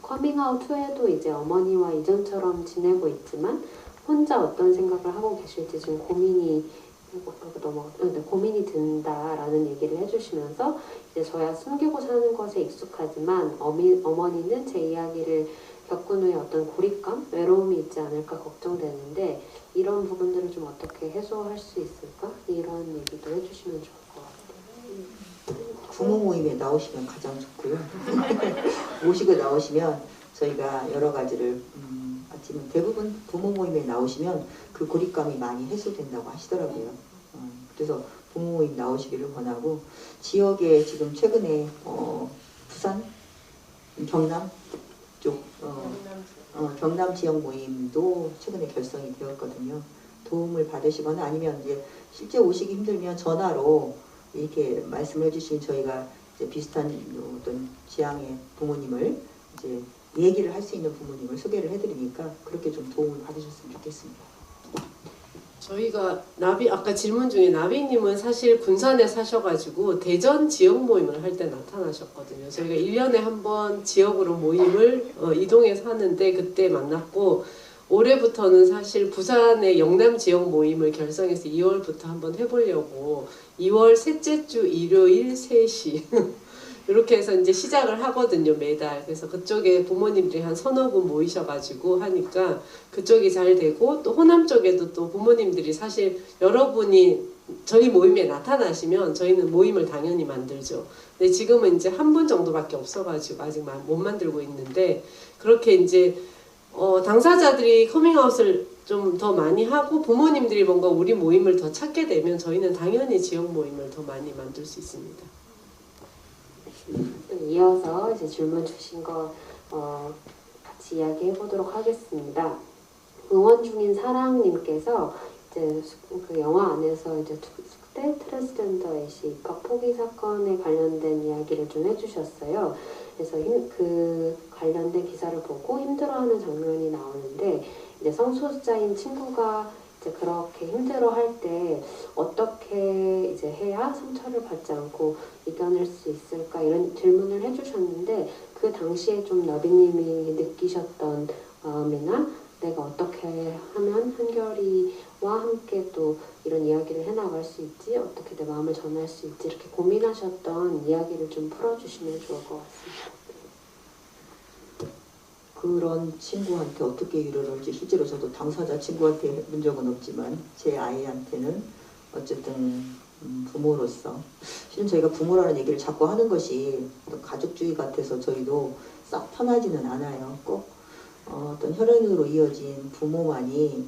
커밍아웃 후에도 이제 어머니와 이전처럼 지내고 있지만 혼자 어떤 생각을 하고 계실지 지금 고민이 든다라는 얘기를 해주시면서 이제 저야 숨기고 사는 것에 익숙하지만 어머니는 제 이야기를 겪은 후에 어떤 고립감, 외로움이 있지 않을까 걱정되는데 이런 부분들을 좀 어떻게 해소할 수 있을까? 이런 얘기도 해주시면 좋을 것 같아요. 부모 모임에 나오시면 가장 좋고요. 모시고 나오시면 저희가 여러 가지를 지금 대부분 부모 모임에 나오시면 그 고립감이 많이 해소된다고 하시더라고요. 그래서 부모 모임 나오시기를 권하고 지역에 지금 최근에 부산, 경남 쪽 경남 지역 모임도 최근에 결성이 되었거든요. 도움을 받으시거나 아니면 이제 실제 오시기 힘들면 전화로 이렇게 말씀을 해주시면 저희가 이제 비슷한 어떤 지향의 부모님을 이제 얘기를 할 수 있는 부모님을 소개를 해드리니까 그렇게 좀 도움을 받으셨으면 좋겠습니다. 저희가 아까 질문 중에 나비님은 사실 군산에 사셔가지고 대전 지역 모임을 할 때 나타나셨거든요. 저희가 1년에 한 번 지역으로 모임을 이동해서 하는데 그때 만났고 올해부터는 사실 부산의 영남 지역 모임을 결성해서 2월부터 한번 해보려고 2월 셋째 주 일요일 3시 이렇게 해서 이제 시작을 하거든요, 매달. 그래서 그쪽에 부모님들이 한 서너 분 모이셔가지고 하니까 그쪽이 잘 되고 또 호남 쪽에도 또 부모님들이 사실 여러분이 저희 모임에 나타나시면 저희는 모임을 당연히 만들죠. 근데 지금은 이제 한 분 정도밖에 없어가지고 아직 못 만들고 있는데 그렇게 이제 당사자들이 커밍아웃을 좀 더 많이 하고 부모님들이 뭔가 우리 모임을 더 찾게 되면 저희는 당연히 지역 모임을 더 많이 만들 수 있습니다. 이어서 이제 질문 주신 거 같이 이야기해 보도록 하겠습니다. 응원 중인 사랑님께서 이제 그 영화 안에서 이제 숙대 트랜스젠더 애시 입학 포기 사건에 관련된 이야기를 좀 해주셨어요. 그래서 그 관련된 기사를 보고 힘들어하는 장면이 나오는데 이제 성소수자인 친구가 이제 그렇게 힘들어할 때 어떻게 이제 해야 상처를 받지 않고 이겨낼 수 있을까 이런 질문을 해주셨는데 그 당시에 좀 나비님이 느끼셨던 마음이나 내가 어떻게 하면 한결이와 함께 또 이런 이야기를 해나갈 수 있지 어떻게 내 마음을 전할 수 있지 이렇게 고민하셨던 이야기를 좀 풀어주시면 좋을 것 같습니다. 그런 친구한테 어떻게 위로를 할지 실제로 저도 당사자 친구한테 해본 적은 없지만 제 아이한테는 어쨌든 부모로서 실은 저희가 부모라는 얘기를 자꾸 하는 것이 가족주의 같아서 저희도 싹 편하지는 않아요. 꼭 어떤 혈연으로 이어진 부모만이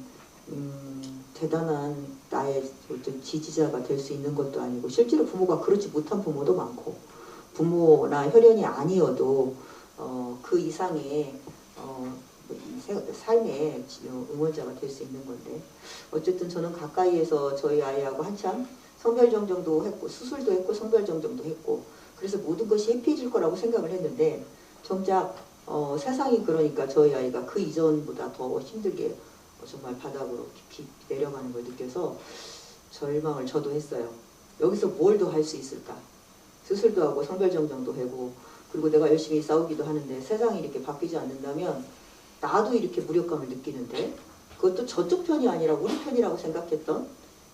대단한 나의 어떤 지지자가 될 수 있는 것도 아니고 실제로 부모가 그렇지 못한 부모도 많고 부모나 혈연이 아니어도 그 이상의 삶의 응원자가 될 수 있는 건데 어쨌든 저는 가까이에서 저희 아이하고 한참 성별정정도 했고 수술도 했고 성별정정도 했고 그래서 모든 것이 해피해질 거라고 생각을 했는데 정작 세상이 그러니까 저희 아이가 그 이전보다 더 힘들게 정말 바닥으로 깊이 내려가는 걸 느껴서 절망을 저도 했어요. 여기서 뭘 더 할 수 있을까? 수술도 하고 성별정정도 하고 그리고 내가 열심히 싸우기도 하는데 세상이 이렇게 바뀌지 않는다면 나도 이렇게 무력감을 느끼는데 그것도 저쪽 편이 아니라 우리 편이라고 생각했던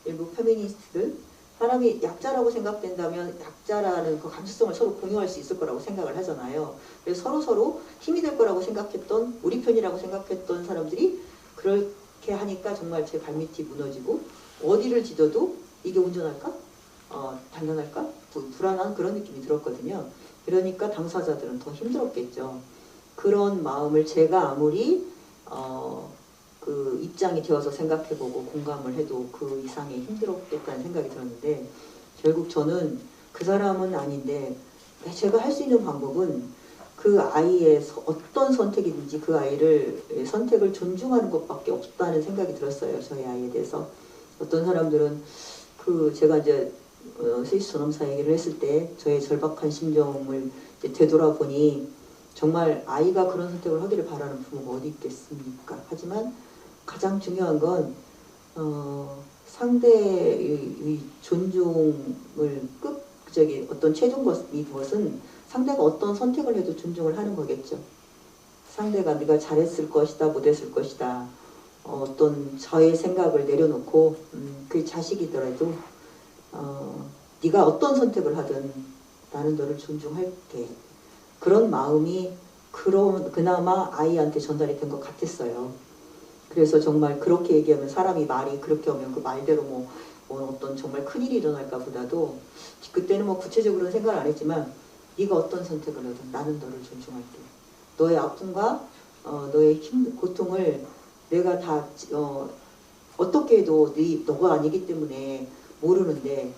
일부 페미니스트들 사람이 약자라고 생각된다면 약자라는 그 감수성을 서로 공유할 수 있을 거라고 생각을 하잖아요. 그래서 서로 힘이 될 거라고 생각했던 우리 편이라고 생각했던 사람들이 그렇게 하니까 정말 제 발밑이 무너지고 어디를 지져도 이게 온전할까? 단단할까? 불안한 그런 느낌이 들었거든요. 그러니까 당사자들은 더 힘들었겠죠. 그런 마음을 제가 아무리 그 입장이 되어서 생각해보고 공감을 해도 그 이상의 힘들었겠다는 생각이 들었는데 결국 저는 그 사람은 아닌데 제가 할 수 있는 방법은 그 아이의 어떤 선택이든지 그 아이를 선택을 존중하는 것밖에 없다는 생각이 들었어요. 저희 아이에 대해서. 어떤 사람들은 그 제가 이제 스위스 전엄사 얘기를 했을 때 저의 절박한 심정을 이제 되돌아보니 정말 아이가 그런 선택을 하기를 바라는 부모가 어디 있겠습니까? 하지만 가장 중요한 건 상대의 존중을 어떤 최종 것은 상대가 어떤 선택을 해도 존중을 하는 거겠죠. 상대가 네가 잘했을 것이다, 못했을 것이다. 어떤 저의 생각을 내려놓고 그 자식이더라도 네가 어떤 선택을 하든 나는 너를 존중할게. 그런 마음이 그나마 아이한테 전달이 된 것 같았어요. 그래서 정말 그렇게 얘기하면 사람이 말이 그렇게 오면 그 말대로 뭐 어떤 정말 큰일이 일어날까 보다도 그때는 뭐 구체적으로는 생각을 안 했지만 네가 어떤 선택을 하든 나는 너를 존중할게. 너의 아픔과 너의 고통을 내가 다 어떻게 해도 너가 아니기 때문에 모르는데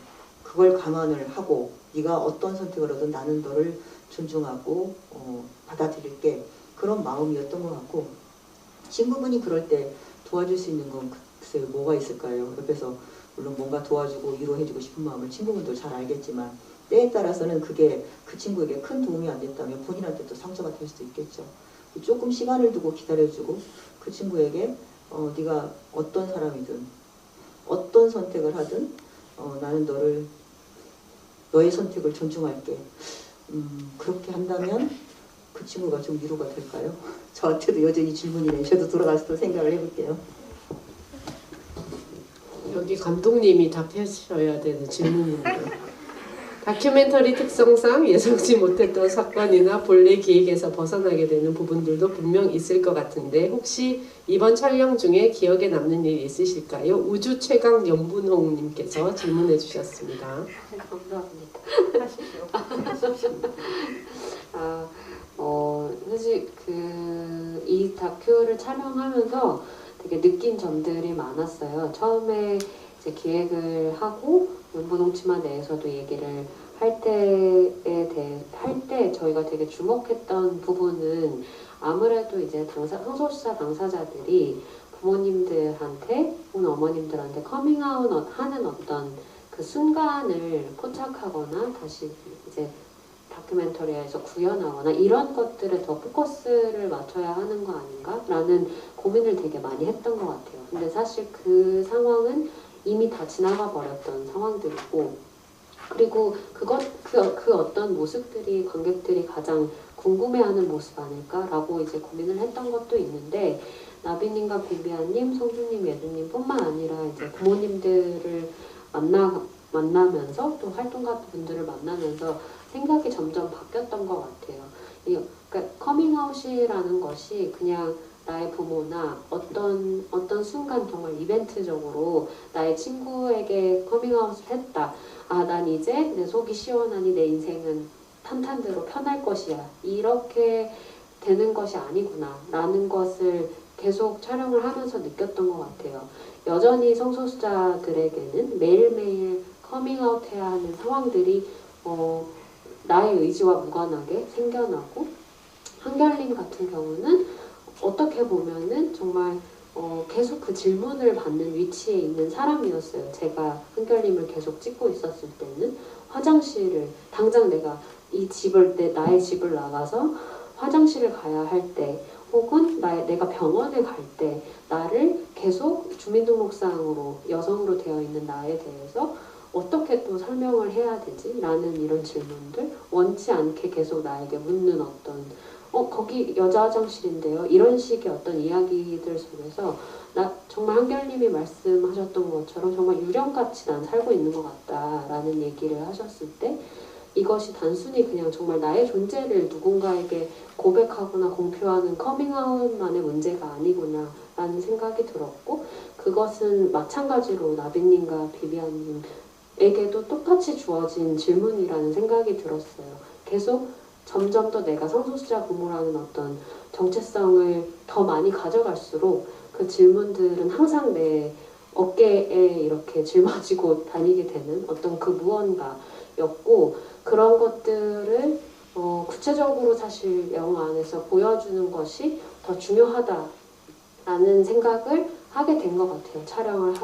그걸 감안을 하고 네가 어떤 선택을 하든 나는 너를 존중하고 받아들일게. 그런 마음이었던 것 같고 친구분이 그럴 때 도와줄 수 있는 건 글쎄요 뭐가 있을까요? 옆에서 물론 뭔가 도와주고 위로해주고 싶은 마음을 친구분도 잘 알겠지만 때에 따라서는 그게 그 친구에게 큰 도움이 안 됐다면 본인한테 또 상처가 될 수도 있겠죠. 조금 시간을 두고 기다려주고 그 친구에게 네가 어떤 사람이든 어떤 선택을 하든 나는 너의 선택을 존중할게. 그렇게 한다면 그 친구가 좀 위로가 될까요? 저한테도 여전히 질문이네. 저도 돌아가서 또 생각을 해볼게요. 여기 감독님이 답하셔야 되는 질문입니다. 다큐멘터리 특성상 예상치 못했던 사건이나 본래 기획에서 벗어나게 되는 부분들도 분명 있을 것 같은데 혹시 이번 촬영 중에 기억에 남는 일 있으실까요? 우주 최강 연분홍님께서 질문해 주셨습니다. 감사합니다. 사실 이 다큐를 촬영하면서 되게 느낀 점들이 많았어요. 처음에 이제 기획을 하고 연분홍치마 내에서도 얘기를 할 때 저희가 되게 주목했던 부분은 아무래도 이제 성소수자 당사자들이 부모님들한테 혹은 어머님들한테 커밍아웃 하는 어떤 그 순간을 포착하거나 다시 이제 다큐멘터리에서 구현하거나 이런 것들에 더 포커스를 맞춰야 하는 거 아닌가라는 고민을 되게 많이 했던 것 같아요. 근데 사실 그 상황은 이미 다 지나가 버렸던 상황들이고, 그리고 그 어떤 모습들이 관객들이 가장 궁금해하는 모습 아닐까라고 이제 고민을 했던 것도 있는데, 나비님과 비비아님, 성주님, 예두님뿐만 아니라 이제 부모님들을 만나면서 또 활동가 분들을 만나면서 생각이 점점 바뀌었던 것 같아요. 그러니까 커밍아웃이라는 것이 그냥 나의 부모나 어떤 순간 정말 이벤트적으로 나의 친구에게 커밍아웃을 했다. 아, 난 이제 내 속이 시원하니 내 인생은 탄탄대로 편할 것이야. 이렇게 되는 것이 아니구나. 라는 것을 계속 촬영을 하면서 느꼈던 것 같아요. 여전히 성소수자들에게는 매일매일 커밍아웃 해야 하는 상황들이 나의 의지와 무관하게 생겨나고, 한결님 같은 경우는 어떻게 보면은 정말 계속 그 질문을 받는 위치에 있는 사람이었어요. 제가 한결님을 계속 찍고 있었을 때는 화장실을 당장 내가 나의 집을 나가서 화장실을 가야 할 때, 혹은 내가 병원에 갈 때 나를 계속 주민등록상으로 여성으로 되어 있는 나에 대해서 어떻게 또 설명을 해야 되지? 라는 이런 질문들, 원치 않게 계속 나에게 묻는 어떤 거기 여자 화장실인데요. 이런 식의 어떤 이야기들 속에서 정말 한결님이 말씀하셨던 것처럼 정말 유령같이 난 살고 있는 것 같다라는 얘기를 하셨을 때, 이것이 단순히 그냥 정말 나의 존재를 누군가에게 고백하거나 공표하는 커밍아웃만의 문제가 아니구나 라는 생각이 들었고, 그것은 마찬가지로 나비님과 비비안님에게도 똑같이 주어진 질문이라는 생각이 들었어요. 계속 점점 더 내가 성소수자 부모라는 어떤 정체성을 더 많이 가져갈수록 그 질문들은 항상 내 어깨에 이렇게 짊어지고 다니게 되는 어떤 그 무언가였고, 그런 것들을 구체적으로 사실 영화 안에서 보여주는 것이 더 중요하다라는 생각을 하게 된 것 같아요. 촬영을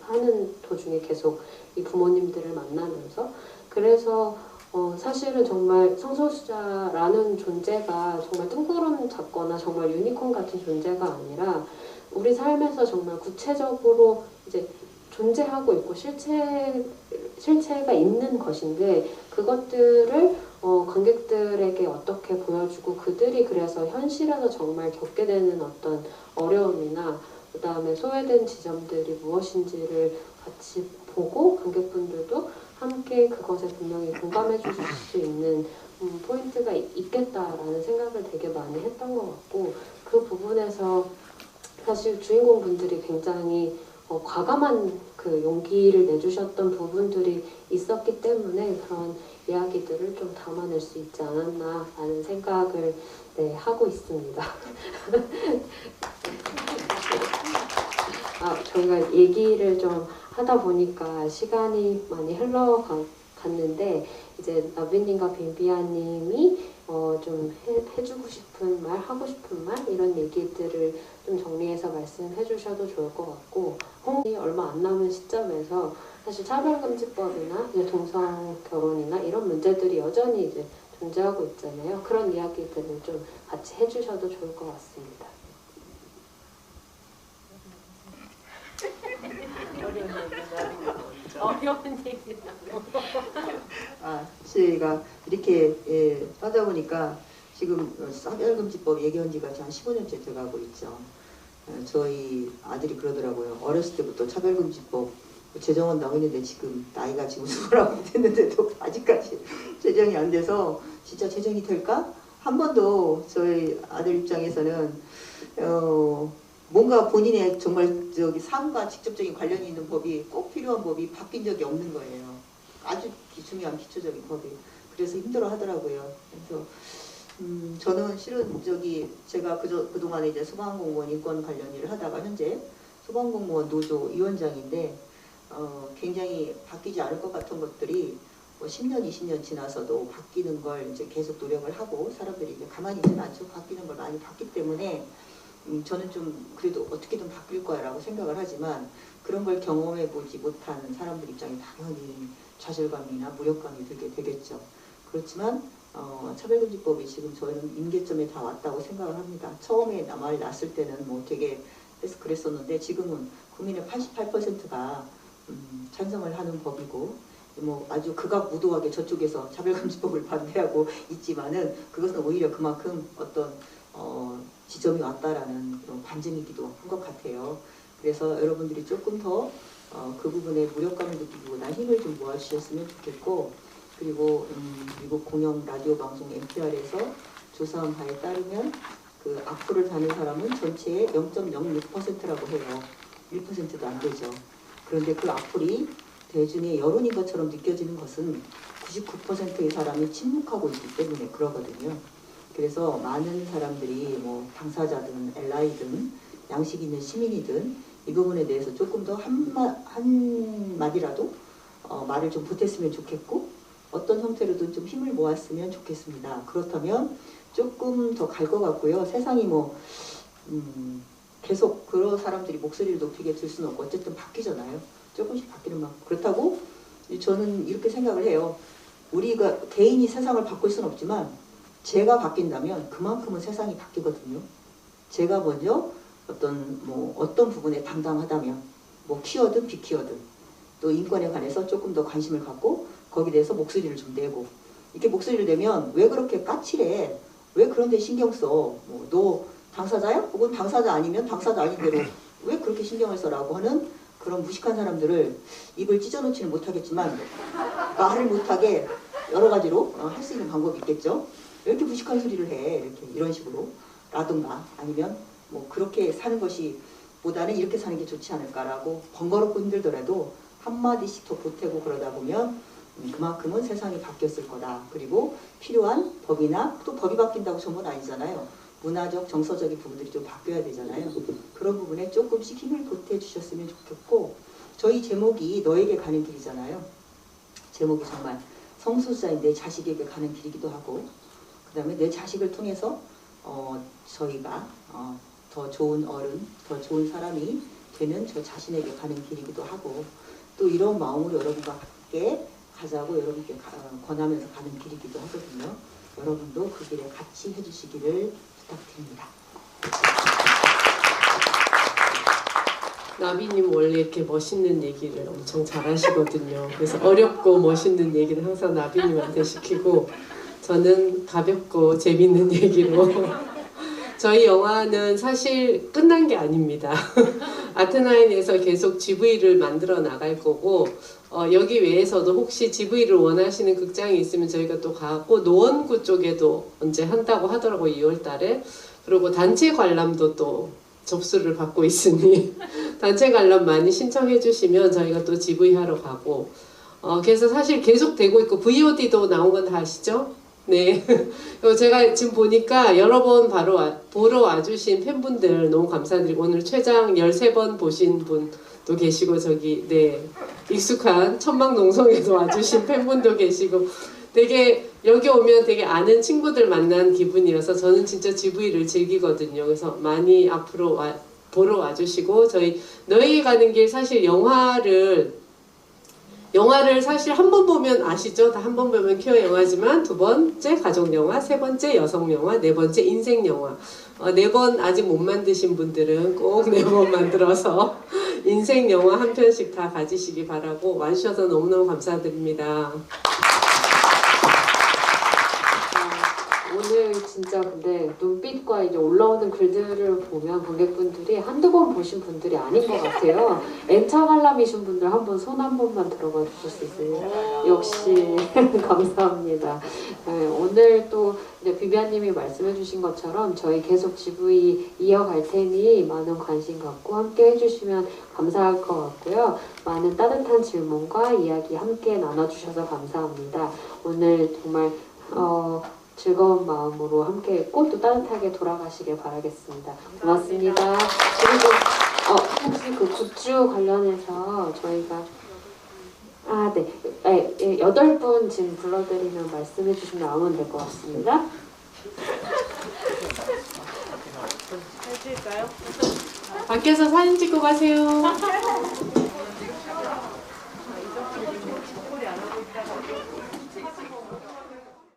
하는 도중에 계속 이 부모님들을 만나면서. 그래서 사실은 정말 성소수자라는 존재가 정말 뜬구름 잡거나 정말 유니콘 같은 존재가 아니라 우리 삶에서 정말 구체적으로 이제 존재하고 있고 실체가 있는 것인데, 그것들을 관객들에게 어떻게 보여주고, 그들이 그래서 현실에서 정말 겪게 되는 어떤 어려움이나 그 다음에 소외된 지점들이 무엇인지를 같이 보고 관객분들도 함께 그것에 분명히 공감해 주실 수 있는 포인트가 있겠다라는 생각을 되게 많이 했던 것 같고, 그 부분에서 사실 주인공분들이 굉장히 과감한 그 용기를 내주셨던 부분들이 있었기 때문에 그런 이야기들을 좀 담아낼 수 있지 않았나라는 생각을 하고 있습니다. 저희가 얘기를 좀 하다 보니까 시간이 많이 흘러갔는데, 이제 나비님과 비비아님이 좀 해주고 싶은 말, 하고 싶은 말, 이런 얘기들을 좀 정리해서 말씀해 주셔도 좋을 것 같고, 홍이 얼마 안 남은 시점에서 사실 차별금지법이나 이제 동성 결혼이나 이런 문제들이 여전히 이제 존재하고 있잖아요. 그런 이야기들을 좀 같이 해주셔도 좋을 것 같습니다. 어려운 얘기. 저희가 이렇게 하다 보니까 지금 차별금지법 얘기한 지가 한 15년째 돼가고 있죠. 저희 아들이 그러더라고요. 어렸을 때부터 차별금지법 제정은 나오는데 지금 나이가 지금 29이 됐는데도 아직까지 제정이 안 돼서 진짜 제정이 될까? 한 번도 저희 아들 입장에서는 뭔가 본인의 정말 삶과 직접적인 관련이 있는 법이 꼭 필요한 법이 바뀐 적이 없는 거예요. 아주 중요한 기초적인 법이. 그래서 힘들어 하더라고요. 그래서 저는 실은 제가 그동안에 이제 소방공무원 인권 관련 일을 하다가 현재 소방공무원 노조 위원장인데 굉장히 바뀌지 않을 것 같은 것들이 뭐 10년, 20년 지나서도 바뀌는 걸 이제 계속 노력을 하고 사람들이 이제 가만히 있지는 않죠. 바뀌는 걸 많이 봤기 때문에 저는 좀 그래도 어떻게든 바뀔 거야 라고 생각을 하지만 그런 걸 경험해 보지 못한 사람들 입장에 당연히 좌절감이나 무력감이 들게 되겠죠. 그렇지만 차별금지법이 지금 저희는 임계점에 다 왔다고 생각을 합니다. 처음에 말 났을 때는 뭐 되게 그랬었는데 지금은 국민의 88%가 찬성을 하는 법이고 뭐 아주 극악무도하게 저쪽에서 차별금지법을 반대하고 있지만은 그것은 오히려 그만큼 어떤 지점이 왔다라는 그런 반증이기도 한 것 같아요. 그래서 여러분들이 조금 더 그 부분에 무력감을 느끼기보다 힘을 좀 모아주셨으면 좋겠고, 그리고 미국 공영 라디오 방송 NPR에서 조사한 바에 따르면 그 악플을 다는 사람은 전체의 0.06%라고 해요. 1%도 안 되죠. 그런데 그 악플이 대중의 여론인 것처럼 느껴지는 것은 99%의 사람이 침묵하고 있기 때문에 그러거든요. 그래서 많은 사람들이 뭐 당사자든 LI든 양식 있는 시민이든 이 부분에 대해서 조금 더 한마디라도 말을 좀 보탰으면 좋겠고, 어떤 형태로든 좀 힘을 모았으면 좋겠습니다. 그렇다면 조금 더 갈 것 같고요. 세상이 뭐 계속 그런 사람들이 목소리를 높이게 들 수는 없고 어쨌든 바뀌잖아요. 조금씩 바뀌는 만큼. 그렇다고 저는 이렇게 생각을 해요. 우리가 개인이 세상을 바꿀 수는 없지만 제가 바뀐다면 그만큼은 세상이 바뀌거든요. 제가 먼저 어떤 부분에 당당하다면 뭐 키워든 비키워든 또 인권에 관해서 조금 더 관심을 갖고 거기에 대해서 목소리를 좀 내고, 이렇게 목소리를 내면 왜 그렇게 까칠해? 왜 그런 데 신경 써? 뭐 너 당사자야? 혹은 당사자 아니면 당사자 아닌 대로 왜 그렇게 신경을 써라고 하는 그런 무식한 사람들을 입을 찢어놓지는 못하겠지만 말을 못하게 여러 가지로 할 수 있는 방법이 있겠죠. 왜 이렇게 무식한 소리를 해? 이렇게 이런 식으로 라든가, 아니면 뭐 그렇게 사는 것이 보다는 이렇게 사는 게 좋지 않을까라고 번거롭고 힘들더라도 한마디씩 더 보태고 그러다 보면 그만큼은 세상이 바뀌었을 거다. 그리고 필요한 법이나, 또 법이 바뀐다고 전부는 아니잖아요. 문화적, 정서적인 부분들이 좀 바뀌어야 되잖아요. 그런 부분에 조금씩 힘을 보태주셨으면 좋겠고, 저희 제목이 너에게 가는 길이잖아요. 제목이 정말 성소수자인 내 자식에게 가는 길이기도 하고, 그 다음에 내 자식을 통해서 저희가 더 좋은 어른, 더 좋은 사람이 되는 저 자신에게 가는 길이기도 하고, 또 이런 마음으로 여러분과 함께 가자고 여러분께 권하면서 가는 길이기도 하거든요. 여러분도 그 길에 같이 해주시기를 부탁드립니다. 나비님 원래 이렇게 멋있는 얘기를 엄청 잘하시거든요. 그래서 어렵고 멋있는 얘기를 항상 나비님한테 시키고, 저는 가볍고 재밌는 얘기로 저희 영화는 사실 끝난 게 아닙니다. 아트나인에서 계속 GV를 만들어 나갈 거고, 여기 외에서도 혹시 GV를 원하시는 극장이 있으면 저희가 또 가고, 노원구 쪽에도 언제 한다고 하더라고요. 2월 달에. 그리고 단체 관람도 또 접수를 받고 있으니 단체 관람 많이 신청해 주시면 저희가 또 GV 하러 가고, 그래서 사실 계속 되고 있고, VOD도 나온 건 다 아시죠? 네. 제가 지금 보니까 여러 번 보러 와주신 팬분들 너무 감사드리고, 오늘 최장 13번 보신 분도 계시고, 저기, 네. 익숙한 천막농성에도 와주신 팬분도 계시고, 되게 여기 오면 되게 아는 친구들 만난 기분이어서 저는 진짜 GV를 즐기거든요. 그래서 많이 앞으로 보러 와주시고, 저희 너에게 가는 길, 사실 영화를 사실 한 번 보면 아시죠? 다 한 번 보면 큐어 영화지만, 두 번째 가족 영화, 세 번째 여성 영화, 네 번째 인생 영화. 4번 아직 못 만드신 분들은 꼭 4번 만들어서 인생 영화 한 편씩 다 가지시기 바라고, 와주셔서 너무너무 감사드립니다. 오늘 진짜 근데 눈빛과 이제 올라오는 글들을 보면 관객분들이 한두 번 보신 분들이 아닌 것 같아요. N차 관람이신 분들 한번 손 한 번만 들어봐 주실 수 있어요? 역시 감사합니다. 네, 오늘 또 이제 비비안님이 말씀해 주신 것처럼 저희 계속 GV 이어갈 테니 많은 관심 갖고 함께 해주시면 감사할 것 같고요. 많은 따뜻한 질문과 이야기 함께 나눠주셔서 감사합니다. 오늘 정말 즐거운 마음으로 함께 했고 또 따뜻하게 돌아가시길 바라겠습니다. 고맙습니다. 그리고 혹시 그 굿즈 관련해서 저희가 8분 지금 불러드리면 말씀해 주시면 나오면 될 것 같습니다. 밖에서 사진 찍고 가세요.